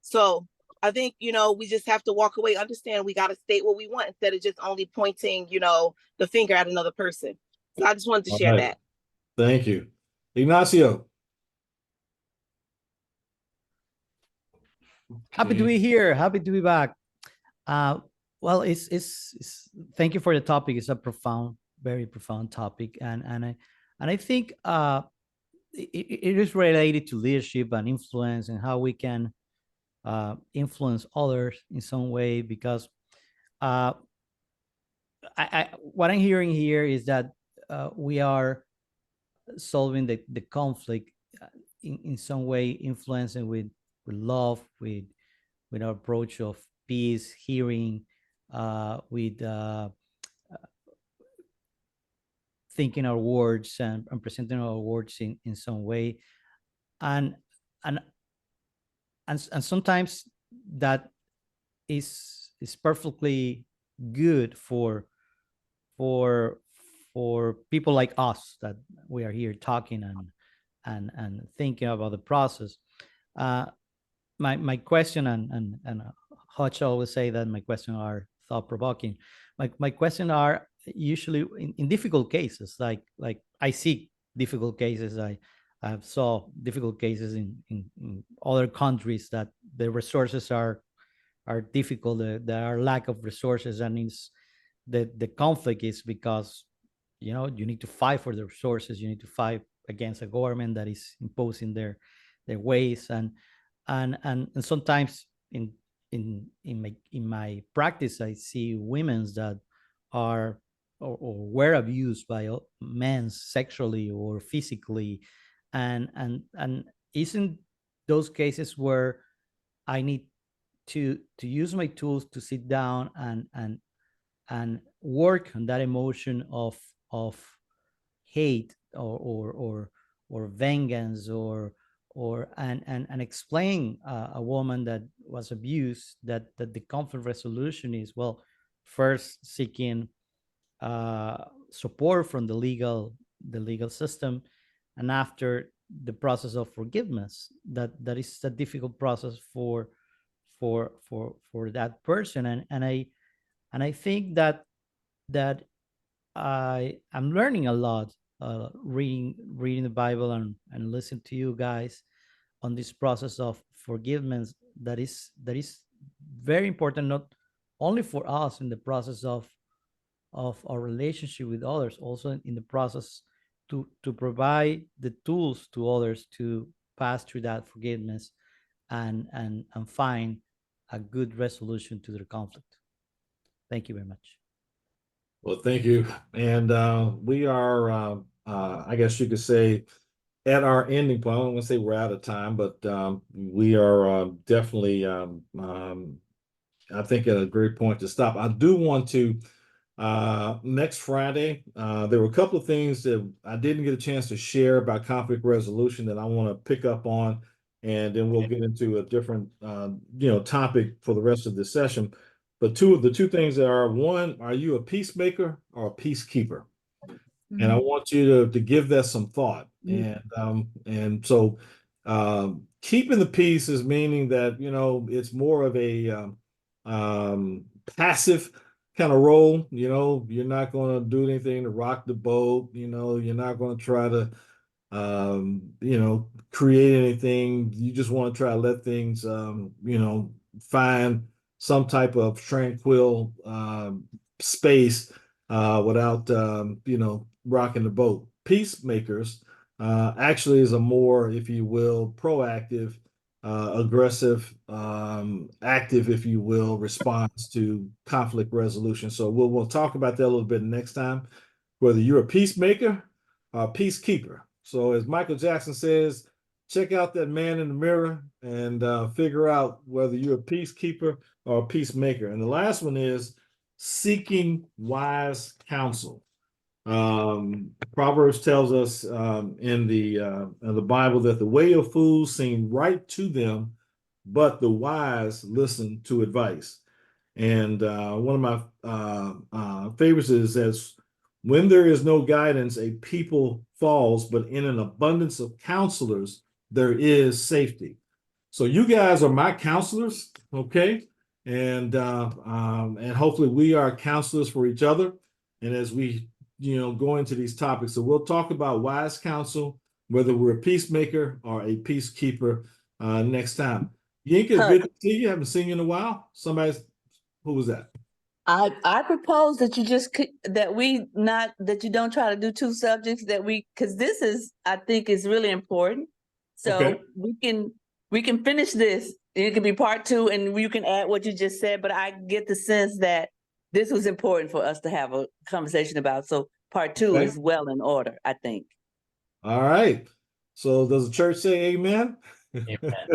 So I think, we just have to walk away, understand we got to state what we want instead of just only pointing, the finger at another person. So I just wanted to share that. Thank you. Ignacio. Happy to be here. Happy to be back. Well, it's thank you for the topic. It's a very profound topic, and I think it is related to leadership and influence and how we can influence others in some way, because what I'm hearing here is that we are solving the conflict in some way, influencing with love, with our approach of peace, hearing, with thinking our words and presenting our words in some way, and sometimes that is perfectly good for people like us, that we are here talking and thinking about the process. My question, and Hutch always say that my questions are thought-provoking. My questions are usually in difficult cases, like I see difficult cases. I have saw difficult cases in other countries that the resources are difficult. There are lack of resources, and it's the conflict is because you need to fight for the resources. You need to fight against a government that is imposing their ways, and sometimes in my practice, I see women that are or were abused by men sexually or physically, and isn't those cases where I need to use my tools to sit down and work on that emotion of hate or vengeance or explain a woman that was abused that the conflict resolution is, well, first seeking support from the legal system, and after the process of forgiveness. That is a difficult process for that person, and I think that I'm learning a lot, reading the Bible and listening to you guys on this process of forgiveness. That is very important, not only for us in the process of our relationship with others, also in the process to provide the tools to others to pass through that forgiveness and find a good resolution to their conflict. Thank you very much. Well, thank you. And we are, I guess you could say, at our ending point. I don't want to say we're out of time, but we are definitely, I think, at a great point to stop. I do want to, next Friday, there were a couple of things that I didn't get a chance to share about conflict resolution that I want to pick up on, and then we'll get into a different, topic for the rest of the session. But the two things that are, one, are you a peacemaker or a peacekeeper? And I want you to give that some thought. And so keeping the peace is meaning that, it's more of a passive kind of role. You're not going to do anything to rock the boat. You're not going to try to, create anything. You just want to try to let things, find some type of tranquil space without, rocking the boat. Peacemakers actually is a more, if you will, proactive, aggressive, active, if you will, response to conflict resolution. So we'll talk about that a little bit next time, whether you're a peacemaker or a peacekeeper. So as Michael Jackson says, check out that man in the mirror and figure out whether you're a peacekeeper or a peacemaker. And the last one is seeking wise counsel. Proverbs tells us in the Bible that the way of fools seem right to them, but the wise listen to advice. And one of my favorites is, as when there is no guidance, a people falls, but in an abundance of counselors, there is safety. So you guys are my counselors, okay? And hopefully we are counselors for each other. And as we go into these topics, so we'll talk about wise counsel, whether we're a peacemaker or a peacekeeper next time. Yinka, good to see you. Haven't seen you in a while. Who was that? I propose that you don't try to do two subjects, because this is, I think, is really important. So Okay. we can finish this. It could be part 2, and you can add what you just said. But I get the sense that this was important for us to have a conversation about. So part 2 Okay. is well in order, I think. All right. So does the church say amen? Amen.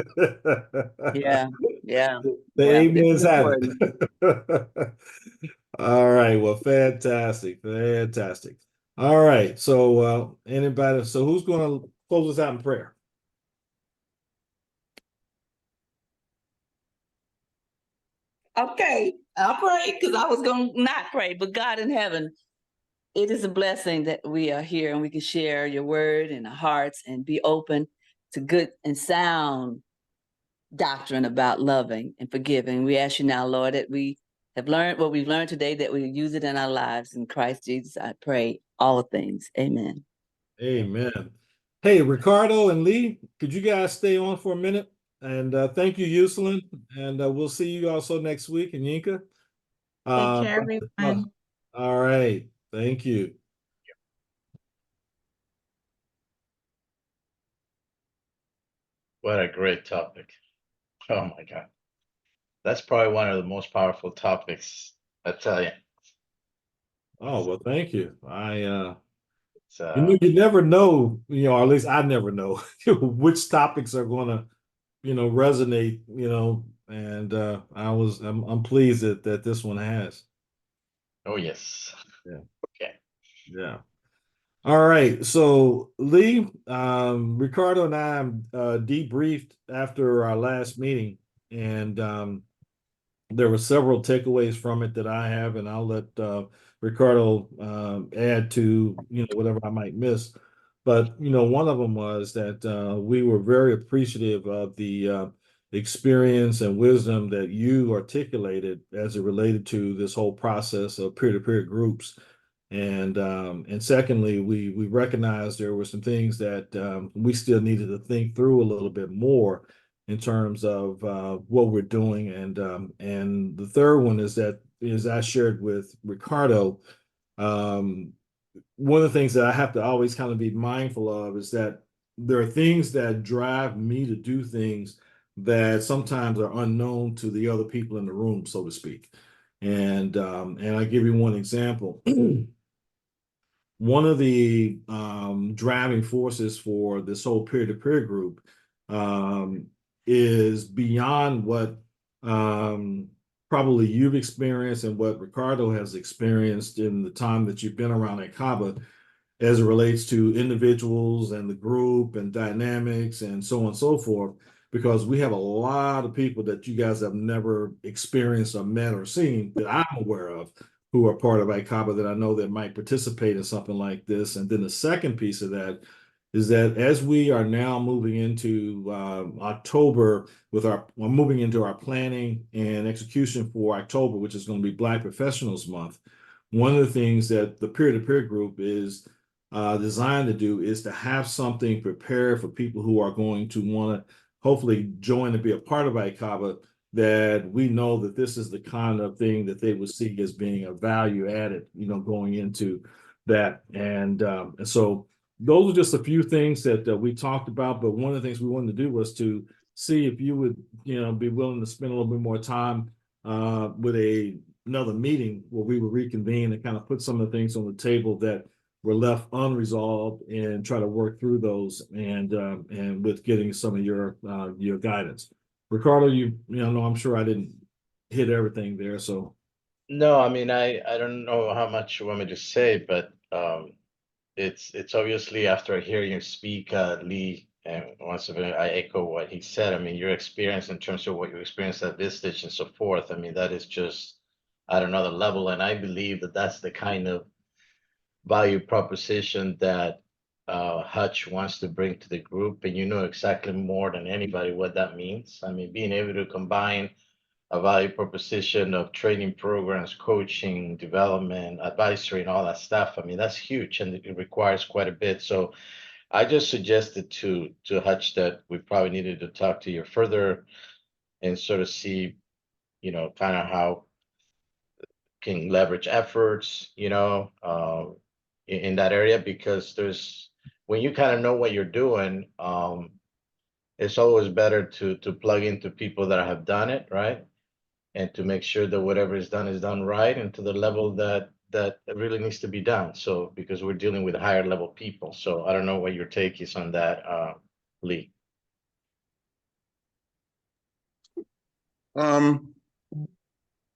Yeah. The amens have important. it. All right. Well, fantastic. Fantastic. All right. So who's going to close us out in prayer? Okay, I'll pray, because I was going to not pray. But God in heaven, it is a blessing that we are here and we can share your word in our hearts and be open to good and sound doctrine about loving and forgiving. We ask you now, Lord, that we have learned what we've learned today, that we use it in our lives. In Christ Jesus, I pray all things. Amen. Amen. Hey, Ricardo and Lee, could you guys stay on for a minute? And thank you, Yuselin. And we'll see you also next week. And Yinka. Take care, everyone. All right. Thank you. What a great topic. Oh my God. That's probably one of the most powerful topics, I tell you. Oh, well, thank you. It's, you never know, or at least I never know which topics are going to, resonate, and I'm pleased that this one has. oh, yes. Yeah. Okay. Yeah. All right. So Lee, Ricardo and I debriefed after our last meeting, and there were several takeaways from it that I have, and I'll let Ricardo add to whatever I might miss. But one of them was that we were very appreciative of the experience and wisdom that you articulated as it related to this whole process of peer-to-peer groups. And secondly, we recognized there were some things that we still needed to think through a little bit more in terms of what we're doing. And the third one is that, as I shared with Ricardo, one of the things that I have to always kind of be mindful of is that there are things that drive me to do things that sometimes are unknown to the other people in the room, so to speak. And I give you one example. One of the driving forces for this whole peer-to-peer group is beyond what probably you've experienced and what Ricardo has experienced in the time that you've been around ICABA, as it relates to individuals and the group and dynamics and so on and so forth, because we have a lot of people that you guys have never experienced or met or seen that I'm aware of, who are part of ICABA, that I know that might participate in something like this. And then the second piece of that is that as we are now moving into October we're moving into our planning and execution for October, which is going to be Black Professionals Month. One of the things that the peer-to-peer group is designed to do is to have something prepared for people who are going to want to hopefully join and be a part of ICABA, that we know that this is the kind of thing that they would see as being a value added, going into that. And so those are just a few things that we talked about, but one of the things we wanted to do was to see if you would, be willing to spend a little bit more time with another meeting where we would reconvene and kind of put some of the things on the table that were left unresolved and try to work through those and with getting some of your guidance. Ricardo, I'm sure I didn't hit everything there, so. No, I mean, I don't know how much you want me to say, but it's obviously after hearing you speak, Lee, and once again, I echo what he said. I mean, your experience in terms of what you experienced at this stage and so forth, I mean, that is just at another level. And I believe that that's the kind of value proposition that Hutch wants to bring to the group. And you know exactly more than anybody what that means. I mean, being able to combine a value proposition of training programs, coaching, development, advisory, and all that stuff. I mean, that's huge, and it requires quite a bit. So I just suggested to Hutch that we probably needed to talk to you further and sort of see, kind of how can leverage efforts, in that area, because when you kind of know what you're doing, it's always better to plug into people that have done it, right? And to make sure that whatever is done right and to the level that it really needs to be done. So because we're dealing with higher level people. So I don't know what your take is on that, Lee.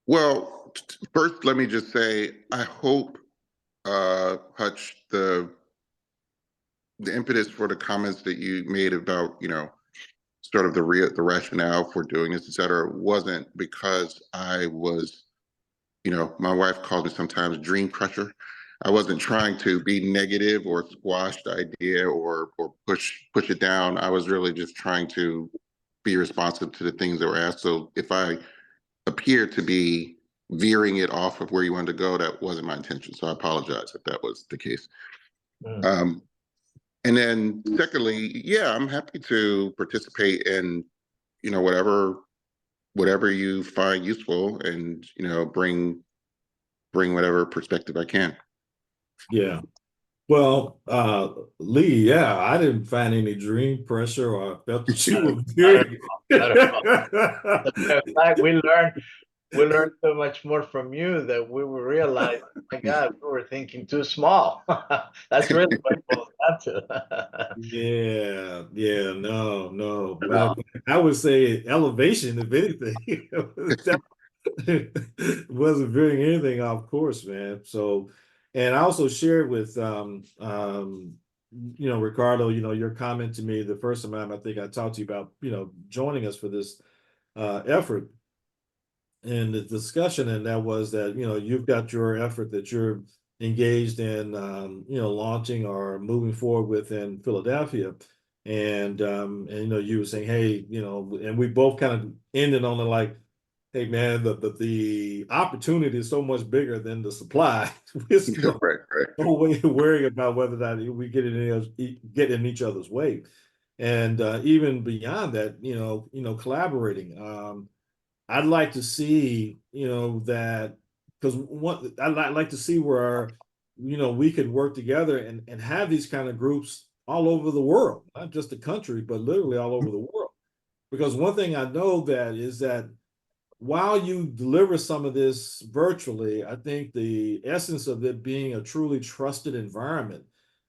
Well, first, let me just say, I hope, Hutch, the impetus for the comments that you made about, sort of the rationale for doing this, et cetera, wasn't because I was, my wife calls me sometimes dream crusher. I wasn't trying to be negative or squash the idea or push it down. I was really just trying to be responsive to the things that were asked. So if I appear to be veering it off of where you wanted to go, that wasn't my intention. So I apologize if that was the case. And then secondly, yeah, I'm happy to participate in, whatever you find useful and, bring whatever perspective I can. Yeah. Well, Lee, yeah, I didn't find any dream pressure or felt that you were very. In fact, we learned so much more from you that we will realize, oh my God, we were thinking too small. That's really what it boils down to. Yeah, no. I would say elevation, if anything. Wasn't veering anything off course, man. So, and I also shared with Ricardo, your comment to me the first time I think I talked to you about, joining us for this effort and the discussion, and that was that, you've got your effort that you're engaged in, launching or moving forward with in Philadelphia. And you were saying, hey, and we both kind of ended on the like, hey man, the opportunity is so much bigger than the supply. We're Right. always worrying about whether or not we get in each other's way. And even beyond that, collaborating. I'd like to see, that, because I'd like to see where, we could work together and have these kind of groups all over the world, not just the country, but literally all over the world. Because one thing I know that is that while you deliver some of this virtually, I think the essence of it being a truly trusted environment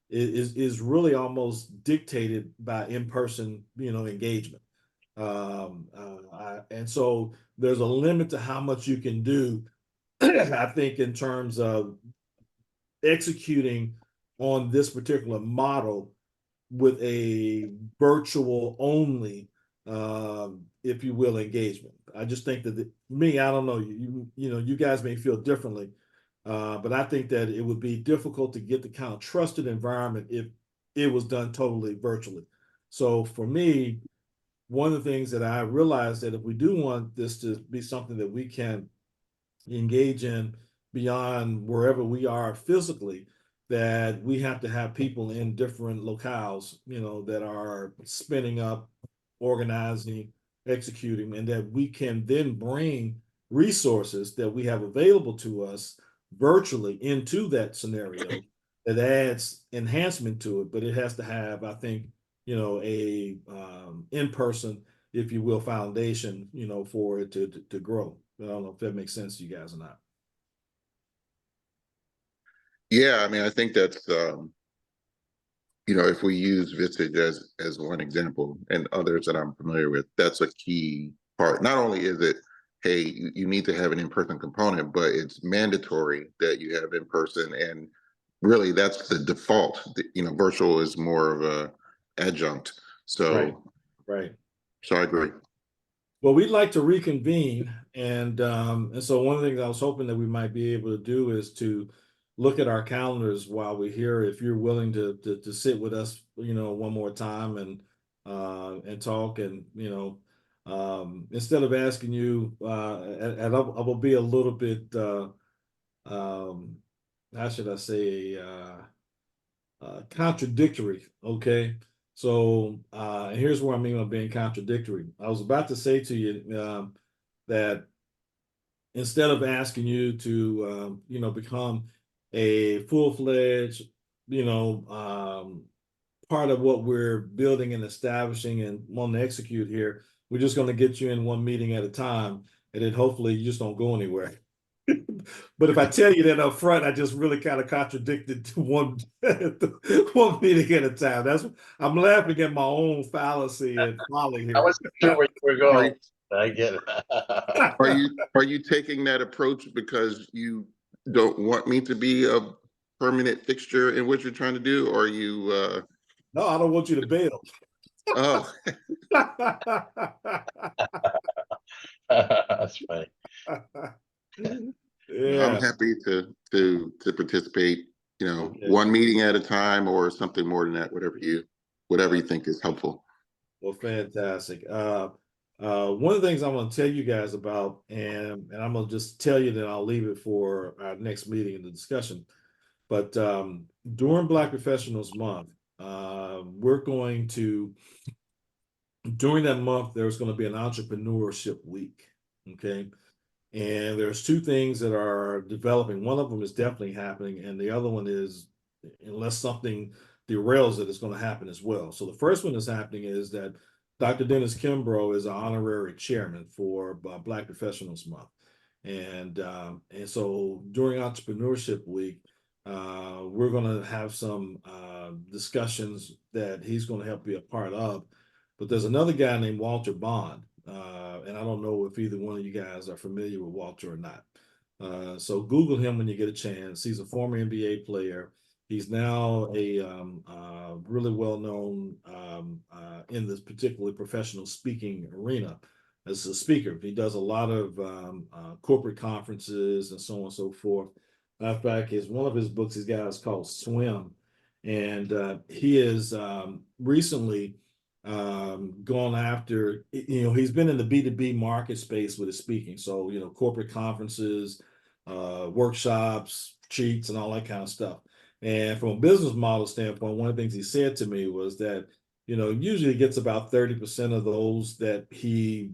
is really almost dictated by in-person, engagement. And so there's a limit to how much you can do, I think, in terms of executing on this particular model with a virtual only, if you will, engagement. I just think that me, I don't know, you guys may feel differently, but I think that it would be difficult to get the kind of trusted environment if it was done totally virtually. So for me, one of the things that I realized that if we do want this to be something that we can engage in beyond wherever we are physically, that we have to have people in different locales, that are spinning up, organizing, executing, and that we can then bring resources that we have available to us virtually into that scenario that adds enhancement to it. But it has to have, I think, a in-person, if you will, foundation, for it to grow. I don't know if that makes sense to you guys or not. Yeah, I mean, I think that's if we use Visage as one example and others that I'm familiar with, that's a key part. Not only is it, hey, you need to have an in-person component, but it's mandatory that you have in person, and really that's the default. Virtual is more of a adjunct. So Right. So I agree. Well, we'd like to reconvene, and so one of the things I was hoping that we might be able to do is to look at our calendars while we're here. If you're willing to sit with us, one more time and talk, and instead of asking you, and I will be a little bit, how should I say, contradictory. Okay. So here's where I mean by being contradictory. I was about to say to you that instead of asking you to, become a full-fledged, part of what we're building and establishing and want to execute here, we're just going to get you in one meeting at a time, and then hopefully you just don't go anywhere. But if I tell you that up front, I just really kind of contradicted one meeting at a time. I'm laughing at my own fallacy and folly here. I wasn't sure where you were going. I get it. Are you taking that approach because you don't want me to be a permanent fixture in what you're trying to do, or are you No, I don't want you to bail. Oh. That's funny. Yeah. I'm happy to participate, Okay. one meeting at a time or something more than that, whatever you think is helpful. Well, fantastic. One of the things I'm going to tell you guys about, and I'm going to just tell you that I'll leave it for our next meeting in the discussion. But during Black Professionals Month, we're going to, during that month, there's going to be an entrepreneurship week. Okay. And there's two things that are developing. One of them is definitely happening, and the other one is, unless something derails it, it's going to happen as well. So the first one that's happening is that Dr. Dennis Kimbrough is an honorary chairman for Black Professionals Month. And so during Entrepreneurship Week, we're going to have some discussions that he's going to help be a part of. But there's another guy named Walter Bond. And I don't know if either one of you guys are familiar with Walter or not. So Google him when you get a chance. He's a former NBA player. He's now a really well-known in this particularly professional speaking arena as a speaker. He does a lot of corporate conferences and so on and so forth. In fact, one of his books he's got is called Swim. And he is recently gone after, he's been in the B2B market space with his speaking. So, corporate conferences, workshops, cheats, and all that kind of stuff. And from a business model standpoint, one of the things he said to me was that, usually gets about 30% of those that he,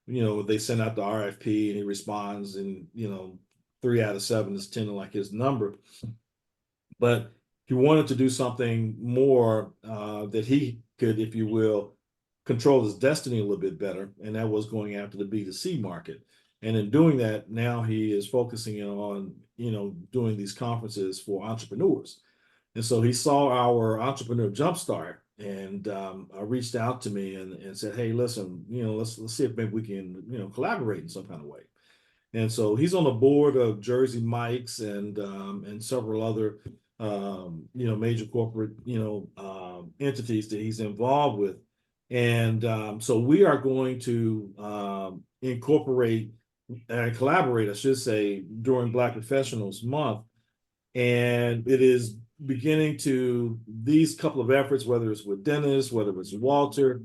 they send out the RFP and he responds, and, 3 out of 7 is tending like his number. But he wanted to do something more that he could, if you will, control his destiny a little bit better, and that was going after the B2C market. And in doing that, now he is focusing on, doing these conferences for entrepreneurs. And so he saw our Entrepreneur Jumpstart and reached out to me and said, hey, listen, let's see if maybe we can, collaborate in some kind of way. And so he's on the board of Jersey Mike's and several other major corporate entities that he's involved with. And so we are going to incorporate and collaborate, I should say, during Black Professionals Month. And it is beginning to these couple of efforts, whether it's with Dennis, whether it's Walter,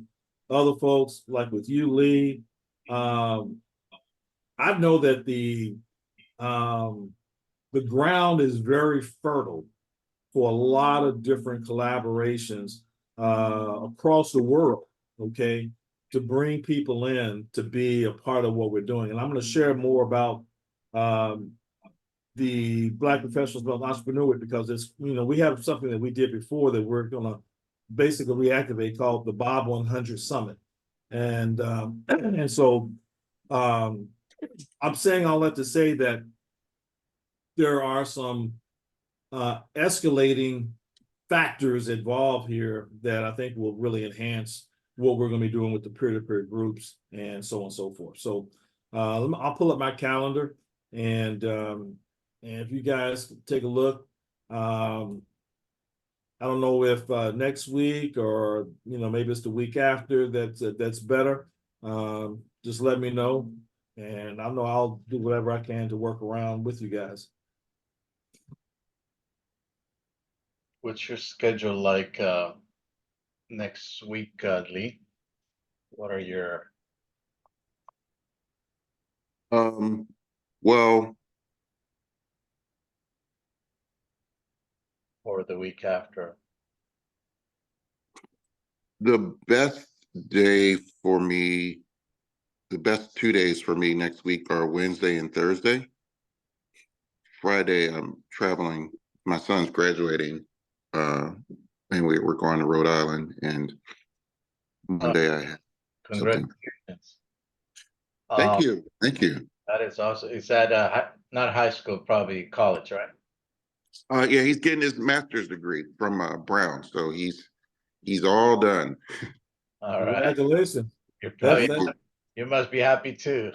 other folks like with you, Lee. I know that the ground is very fertile for a lot of different collaborations across the world, okay, to bring people in to be a part of what we're doing. And I'm going to share more about the Black Professionals Development Entrepreneur, because it's, we have something that we did before that we're going to basically reactivate called the Bob 100 Summit. And so I'm saying all that to say that there are some escalating factors involved here that I think will really enhance what we're going to be doing with the peer-to-peer groups and so on and so forth. So I'll pull up my calendar, and if you guys take a look, I don't know if next week or maybe it's the week after that's better. Just let me know, and I know I'll do whatever I can to work around with you guys. What's your schedule like next week, Lee? What are your Well, or the week after? the best day for me, the best 2 days for me next week are Wednesday and Thursday. Friday, I'm traveling. My son's graduating, and we're going to Rhode Island. And Monday, I have something. Congratulations. Thank you. Thank you. That is awesome. Is that not high school, probably college, right? Yeah, he's getting his master's degree from Brown, so he's all done. All right. Congratulations. You must be happy too.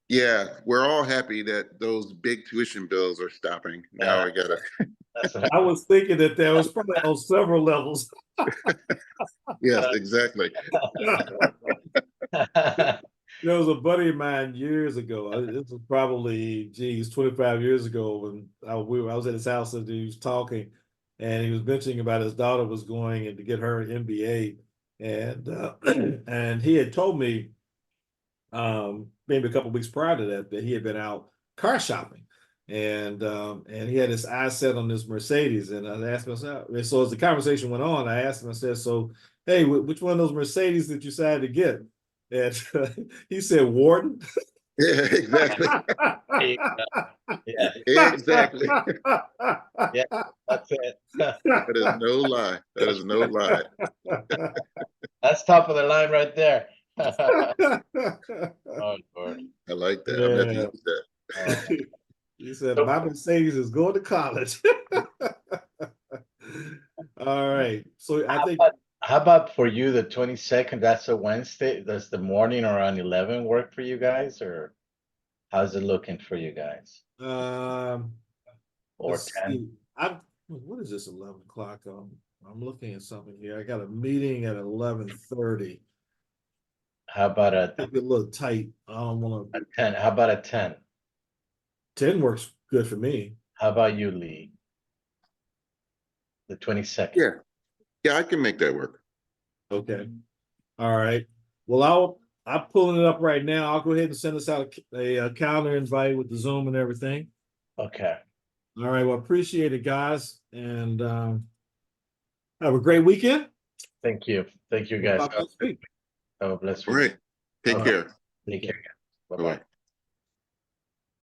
Yeah, we're all happy that those big tuition bills are stopping. Now I gotta. I was thinking that there was probably on several levels. Yes, exactly. There was a buddy of mine years ago. This was probably, 25 years ago, when I was at his house and he was talking, and he was mentioning about his daughter was going in to get her MBA, and and he had told me maybe a couple of weeks prior to that he had been out car shopping, and he had his eyes set on this Mercedes, and I asked myself, and so as the conversation went on, I asked him, I said, so hey, which one of those Mercedes did you decide to get? And he said, Warden. Yeah, exactly. Yeah, exactly. Yeah, that's it. That is no lie. That is no lie. That's top of the line right there. Oh, Lord. I like that. Yeah. I'm going to use that. He said, my Mercedes is going to college. All right. So I think. How about for you, the 22nd? That's a Wednesday. Does the morning around 11 work for you guys, or how's it looking for you guys? Or 10? What is this? 11 o'clock. I'm looking at something here. I got a meeting at 11:30. How about a little tight. I don't want to. 10? How about a 10? 10 works good for me. How about you, Lee? The 22nd. Yeah, I can make that work. Okay. All right. Well, I'm pulling it up right now. I'll go ahead and send us out a calendar invite with the Zoom and everything. Okay. All right. Well, appreciate it, guys, and have a great weekend. Thank you. Thank you, guys. Have a blessed week. Have a blessed All week. right. Take care. Take care. Bye-bye.